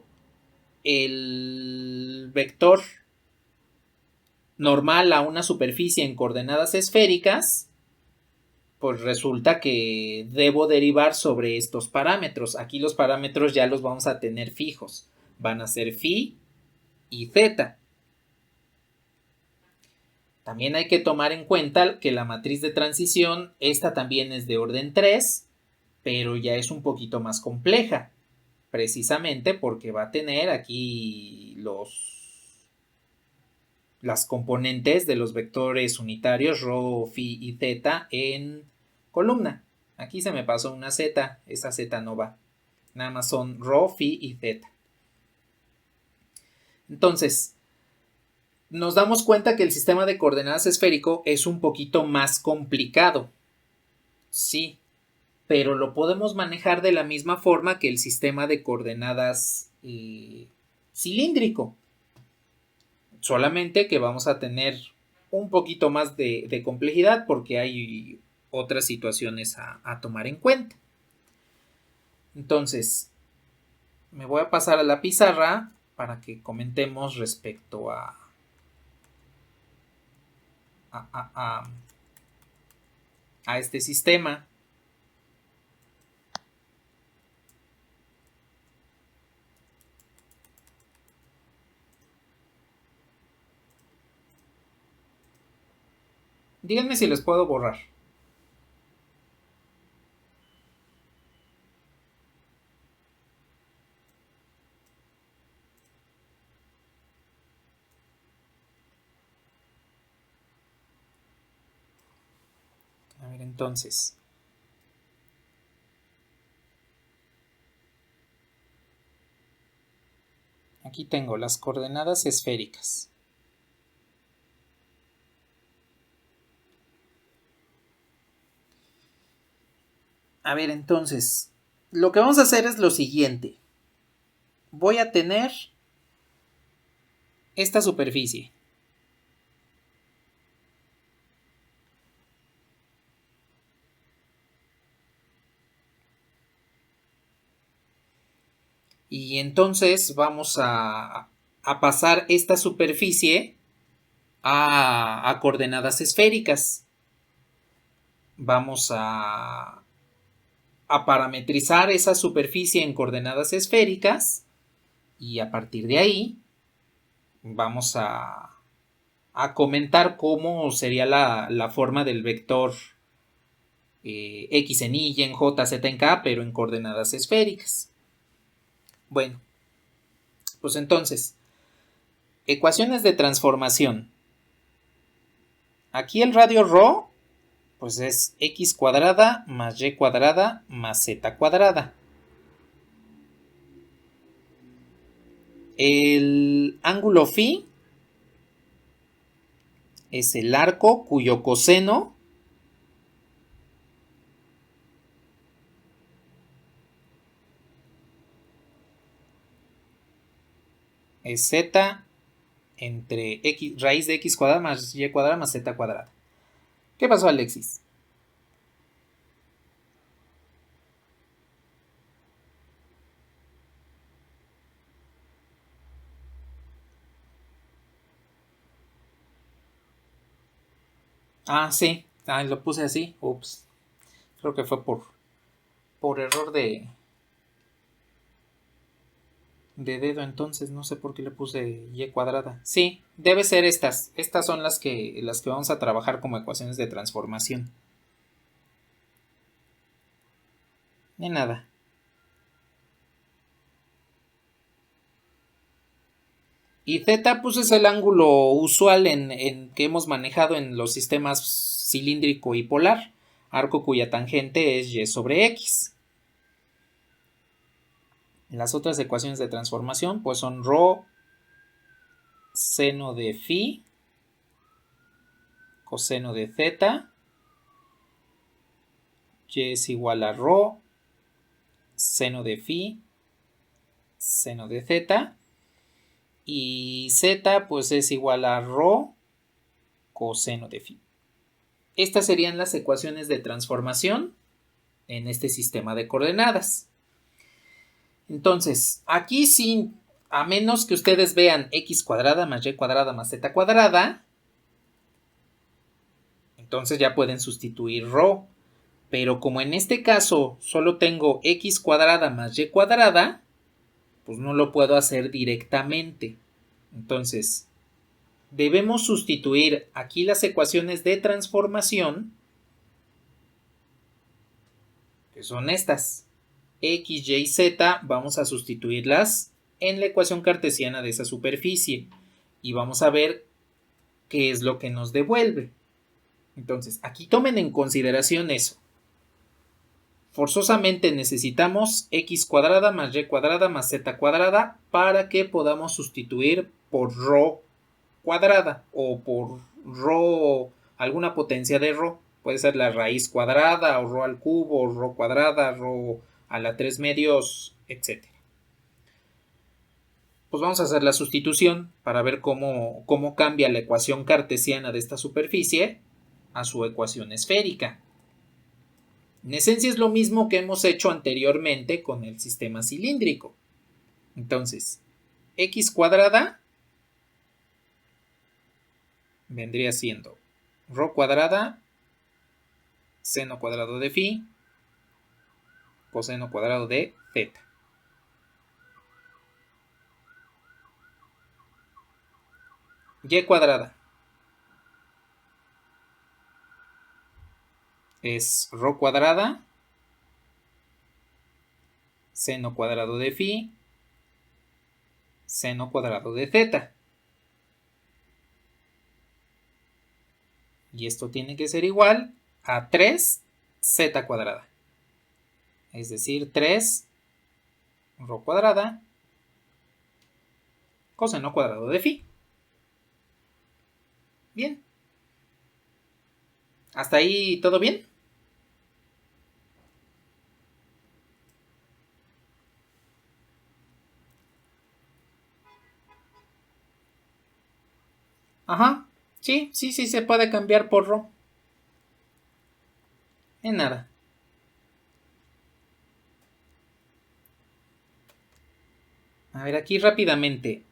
[SPEAKER 1] el vector normal a una superficie en coordenadas esféricas, pues resulta que debo derivar sobre estos parámetros. Aquí los parámetros ya los vamos a tener fijos. Van a ser phi y θ. También hay que tomar en cuenta que la matriz de transición, esta también es de orden 3, pero ya es un poquito más compleja, precisamente porque va a tener aquí las componentes de los vectores unitarios ρ, phi y θ en columna. Aquí se me pasó una z, esa z no va. Nada más son ρ, phi y θ. Entonces, nos damos cuenta que el sistema de coordenadas esférico es un poquito más complicado. Sí, pero lo podemos manejar de la misma forma que el sistema de coordenadas cilíndrico. Solamente que vamos a tener un poquito más de complejidad porque hay otras situaciones a tomar en cuenta. Entonces, me voy a pasar a la pizarra para que comentemos respecto a este sistema. Díganme si les puedo borrar. A ver, entonces. Aquí tengo las coordenadas esféricas. A ver, entonces, lo que vamos a hacer es lo siguiente. Voy a tener esta superficie. Y entonces vamos a pasar esta superficie a coordenadas esféricas. Vamos a parametrizar esa superficie en coordenadas esféricas y a partir de ahí vamos a comentar cómo sería la forma del vector x en y, en j, z en k, pero en coordenadas esféricas. Bueno, pues entonces, ecuaciones de transformación. Aquí el radio ρ pues es x cuadrada más y cuadrada más z cuadrada. El ángulo phi es el arco cuyo coseno es z entre x, raíz de x cuadrada más y cuadrada más z cuadrada. ¿Qué pasó, Alexis? Ah, sí. Ah, lo puse así. Ups. Creo que fue por error de dedo, entonces no sé por qué le puse y cuadrada. Sí, debe ser estas. Estas son las que vamos a trabajar como ecuaciones de transformación. De nada. Y z pues es el ángulo usual en que hemos manejado en los sistemas cilíndrico y polar, arco cuya tangente es y sobre x. Las otras ecuaciones de transformación pues son ρ seno de phi coseno de z, y es igual a ρ seno de phi seno de z, y z pues es igual a ρ coseno de phi. Estas serían las ecuaciones de transformación en este sistema de coordenadas. Entonces, aquí sí, a menos que ustedes vean x cuadrada más y cuadrada más z cuadrada, entonces ya pueden sustituir ρ. Pero como en este caso solo tengo x cuadrada más y cuadrada, pues no lo puedo hacer directamente. Entonces, debemos sustituir aquí las ecuaciones de transformación, que son estas. X, Y, Z, vamos a sustituirlas en la ecuación cartesiana de esa superficie. Y vamos a ver qué es lo que nos devuelve. Entonces, aquí tomen en consideración eso. Forzosamente necesitamos x cuadrada más y cuadrada más z cuadrada para que podamos sustituir por ρ cuadrada o por ρ, alguna potencia de ρ. Puede ser la raíz cuadrada o ρ al cubo, o ρ cuadrada, ρ a la 3 medios, etc. Pues vamos a hacer la sustitución para ver cómo cambia la ecuación cartesiana de esta superficie a su ecuación esférica. En esencia es lo mismo que hemos hecho anteriormente con el sistema cilíndrico. Entonces, x cuadrada vendría siendo ρ cuadrada, seno cuadrado de phi, coseno cuadrado de θ. Y cuadrada es ρ cuadrada, seno cuadrado de phi, seno cuadrado de θ. Y esto tiene que ser igual a 3z cuadrada. Es decir, 3 ρ cuadrada, coseno cuadrado de phi. Bien. ¿Hasta ahí todo bien? Ajá. Sí, se puede cambiar por ρ. En nada. A ver, aquí rápidamente.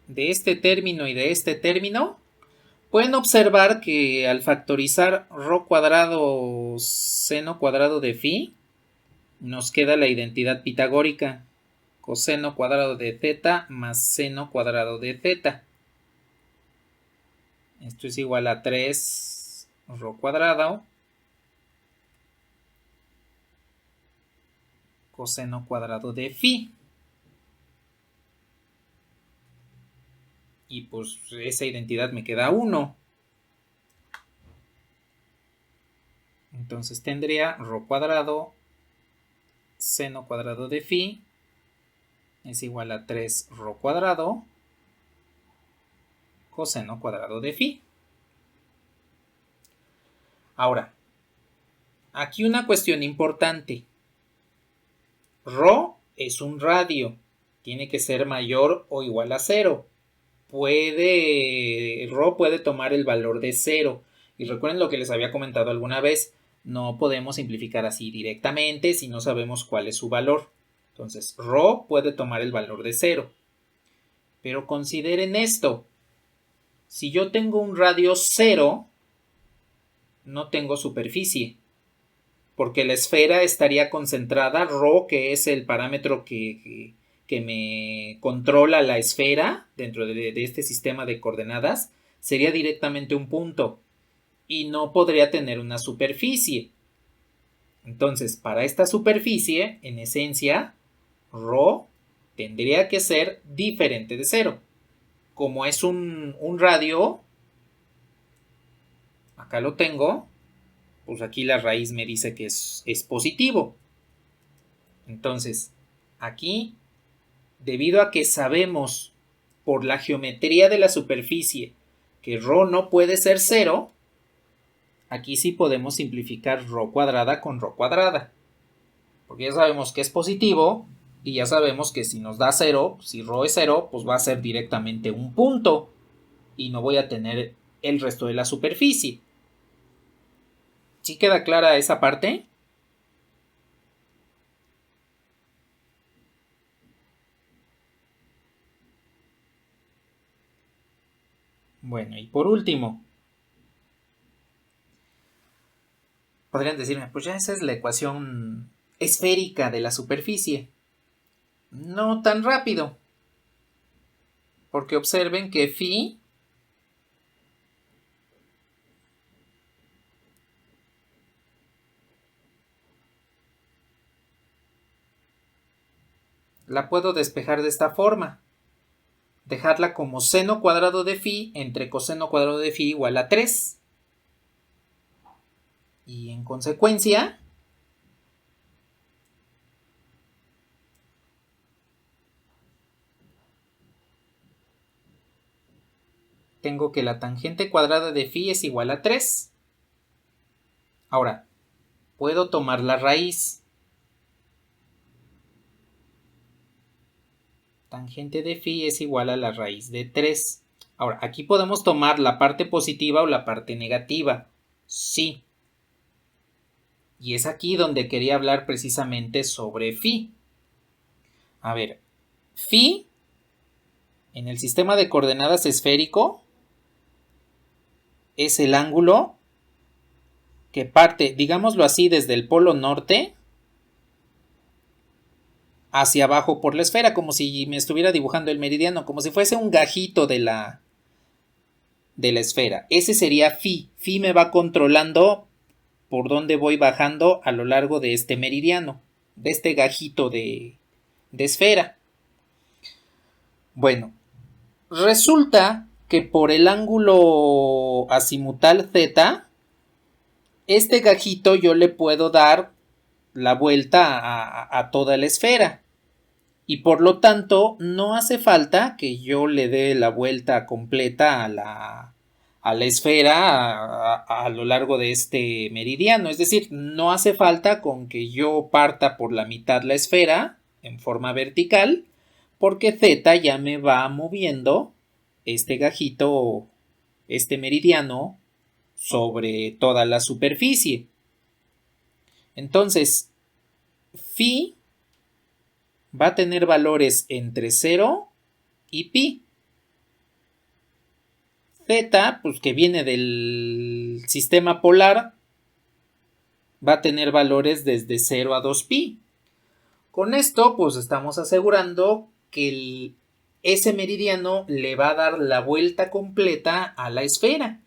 [SPEAKER 1] De este término y de este término, pueden observar que al factorizar ρ cuadrado seno cuadrado de phi, nos queda la identidad pitagórica. Coseno cuadrado de θ más seno cuadrado de θ. Esto es igual a 3 ρ cuadrado coseno cuadrado de phi. Y pues esa identidad me queda 1. Entonces tendría ρ cuadrado seno cuadrado de phi es igual a 3 ρ cuadrado coseno cuadrado de phi. Ahora, aquí una cuestión importante. ρ es un radio. Tiene que ser mayor o igual a 0. ρ puede tomar el valor de 0. Y recuerden lo que les había comentado alguna vez. No podemos simplificar así directamente si no sabemos cuál es su valor. Entonces, ρ puede tomar el valor de 0. Pero consideren esto. Si yo tengo un radio 0, no tengo superficie. Porque la esfera estaría concentrada, ρ, que es el parámetro que me controla la esfera dentro de este sistema de coordenadas, sería directamente un punto y no podría tener una superficie. Entonces, para esta superficie, en esencia, ρ tendría que ser diferente de 0. Como es un radio, acá lo tengo, pues aquí la raíz me dice que es positivo. Entonces, aquí, debido a que sabemos por la geometría de la superficie que ρ no puede ser 0, aquí sí podemos simplificar ρ cuadrada con ρ cuadrada. Porque ya sabemos que es positivo y ya sabemos que si nos da 0, si ρ es 0, pues va a ser directamente un punto y no voy a tener el resto de la superficie. ¿Sí queda clara esa parte? Bueno, y por último, podrían decirme, pues ya esa es la ecuación esférica de la superficie. No tan rápido, porque observen que phi la puedo despejar de esta forma. Dejarla como seno cuadrado de phi entre coseno cuadrado de phi igual a 3. Y en consecuencia, tengo que la tangente cuadrada de phi es igual a 3. Ahora, puedo tomar la raíz. Tangente de phi es igual a la raíz de 3. Ahora, aquí podemos tomar la parte positiva o la parte negativa. Sí. Y es aquí donde quería hablar precisamente sobre phi. A ver, phi en el sistema de coordenadas esférico es el ángulo que parte, digámoslo así, desde el polo norte hacia abajo por la esfera, como si me estuviera dibujando el meridiano, como si fuese un gajito de la esfera. Ese sería phi. Phi me va controlando por dónde voy bajando a lo largo de este meridiano, de este gajito de esfera. Bueno, resulta que por el ángulo azimutal z, este gajito yo le puedo dar la vuelta a toda la esfera. Y por lo tanto, no hace falta que yo le dé la vuelta completa a la esfera a lo largo de este meridiano. Es decir, no hace falta con que yo parta por la mitad la esfera en forma vertical, porque z ya me va moviendo este gajito, este meridiano, sobre toda la superficie. Entonces, phi va a tener valores entre 0 y pi. Z, pues que viene del sistema polar, va a tener valores desde 0 a 2pi. Con esto, pues estamos asegurando que ese meridiano le va a dar la vuelta completa a la esfera.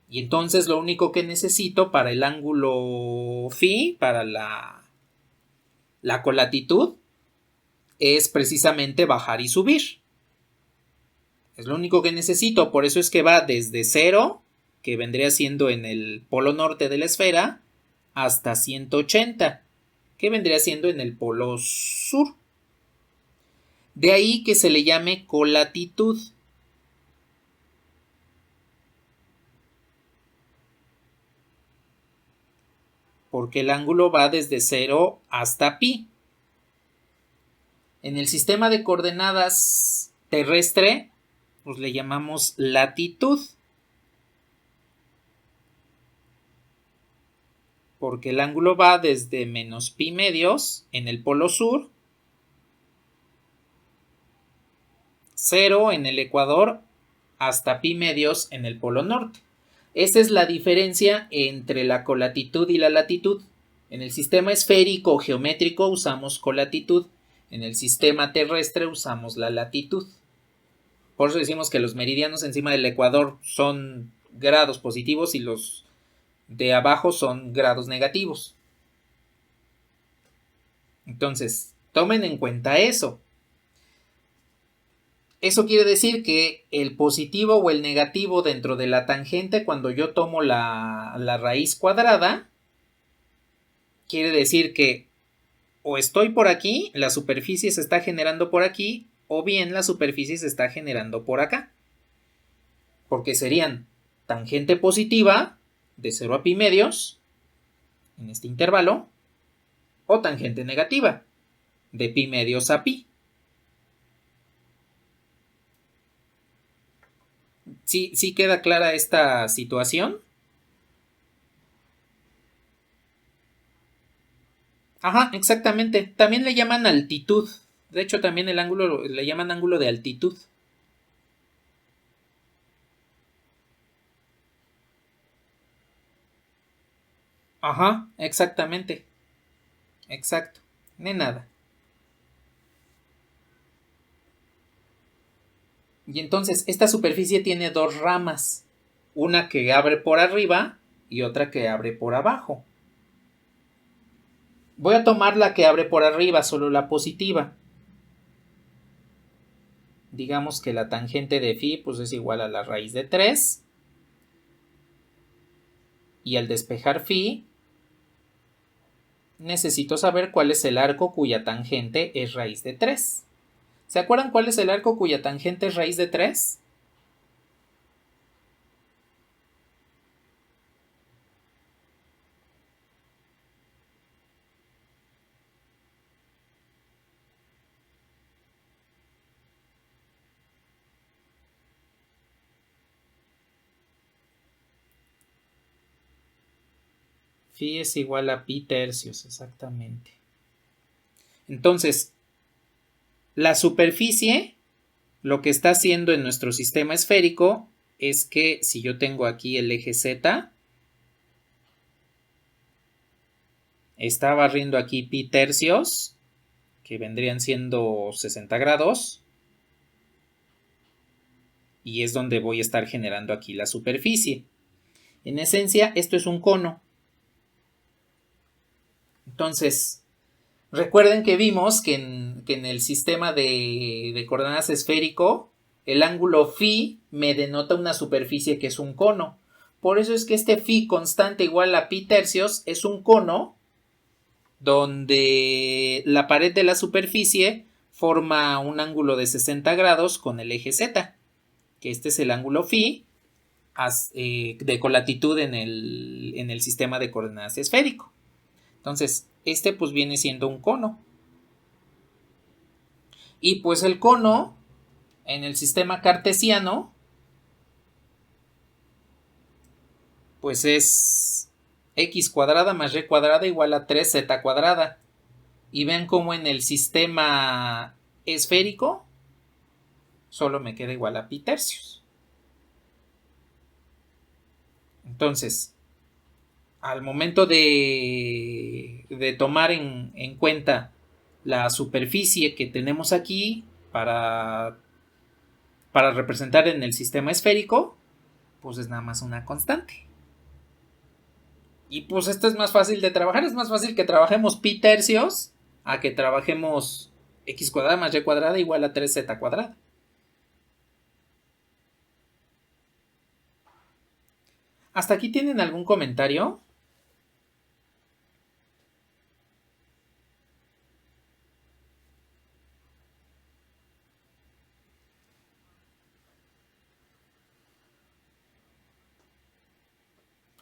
[SPEAKER 1] Y entonces lo único que necesito para el ángulo phi, para la colatitud, es precisamente bajar y subir. Es lo único que necesito, por eso es que va desde 0, que vendría siendo en el polo norte de la esfera, hasta 180, que vendría siendo en el polo sur. De ahí que se le llame colatitud. Porque el ángulo va desde 0 hasta pi. En el sistema de coordenadas terrestre, pues le llamamos latitud. Porque el ángulo va desde menos pi medios en el polo sur, 0 en el ecuador, hasta pi medios en el polo norte. Esa es la diferencia entre la colatitud y la latitud. En el sistema esférico geométrico usamos colatitud, en el sistema terrestre usamos la latitud. Por eso decimos que los meridianos encima del ecuador son grados positivos y los de abajo son grados negativos. Entonces, tomen en cuenta eso. Eso quiere decir que el positivo o el negativo dentro de la tangente, cuando yo tomo la raíz cuadrada, quiere decir que o estoy por aquí, la superficie se está generando por aquí, o bien la superficie se está generando por acá. Porque serían tangente positiva de 0 a pi medios, en este intervalo, o tangente negativa de pi medios a pi. ¿Sí queda clara esta situación? Ajá, exactamente. También le llaman altitud. De hecho, también el ángulo le llaman ángulo de altitud. Ajá, exactamente. Exacto. De nada. Y entonces esta superficie tiene dos ramas. Una que abre por arriba y otra que abre por abajo. Voy a tomar la que abre por arriba, solo la positiva. Digamos que la tangente de phi pues es igual a la raíz de 3. Y al despejar phi, necesito saber cuál es el arco cuya tangente es raíz de 3. ¿Se acuerdan cuál es el arco cuya tangente es raíz de 3? Phi es igual a pi tercios, exactamente. Entonces, la superficie, lo que está haciendo en nuestro sistema esférico es que si yo tengo aquí el eje Z, está barriendo aquí pi tercios, que vendrían siendo 60 grados, y es donde voy a estar generando aquí la superficie. En esencia, esto es un cono. Entonces, recuerden que vimos que en el sistema de coordenadas esférico, el ángulo phi me denota una superficie que es un cono. Por eso es que este phi constante igual a pi tercios es un cono donde la pared de la superficie forma un ángulo de 60 grados con el eje Z, que este es el ángulo phi de colatitud en el sistema de coordenadas esférico. Entonces, este pues viene siendo un cono. Y pues el cono en el sistema cartesiano pues es x cuadrada más y cuadrada igual a 3z cuadrada. Y vean cómo en el sistema esférico solo me queda igual a pi tercios. Entonces, al momento de tomar en cuenta la superficie que tenemos aquí para representar en el sistema esférico, pues es nada más una constante. Y pues esto es más fácil de trabajar, es más fácil que trabajemos pi tercios a que trabajemos x cuadrada más y cuadrada igual a 3z cuadrada. ¿Hasta aquí tienen algún comentario?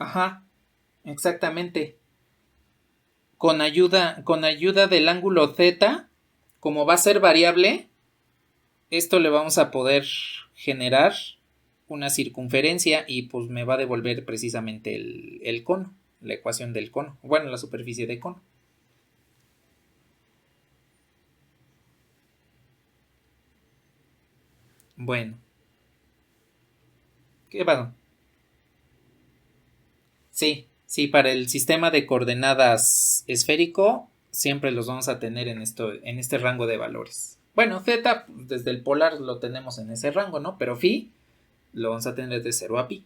[SPEAKER 1] Ajá, exactamente. Con ayuda del ángulo z, como va a ser variable, esto le vamos a poder generar una circunferencia y pues me va a devolver precisamente el cono, la ecuación del cono, bueno, la superficie de cono. Bueno, ¿qué pasó? Sí, sí, para el sistema de coordenadas esférico siempre los vamos a tener en este rango de valores. Bueno, z desde el polar lo tenemos en ese rango, ¿no? Pero phi lo vamos a tener de 0 a pi.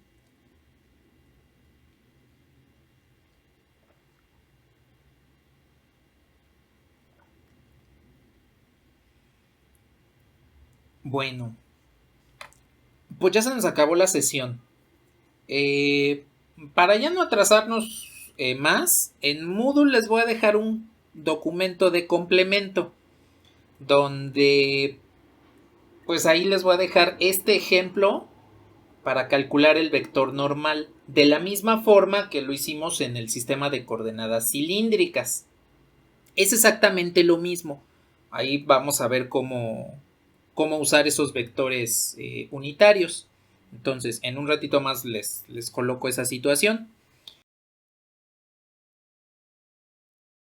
[SPEAKER 1] Bueno, pues ya se nos acabó la sesión. Para ya no atrasarnos más, en Moodle les voy a dejar un documento de complemento donde pues ahí les voy a dejar este ejemplo para calcular el vector normal de la misma forma que lo hicimos en el sistema de coordenadas cilíndricas. Es exactamente lo mismo. Ahí vamos a ver cómo usar esos vectores unitarios. Entonces, en un ratito más les coloco esa situación.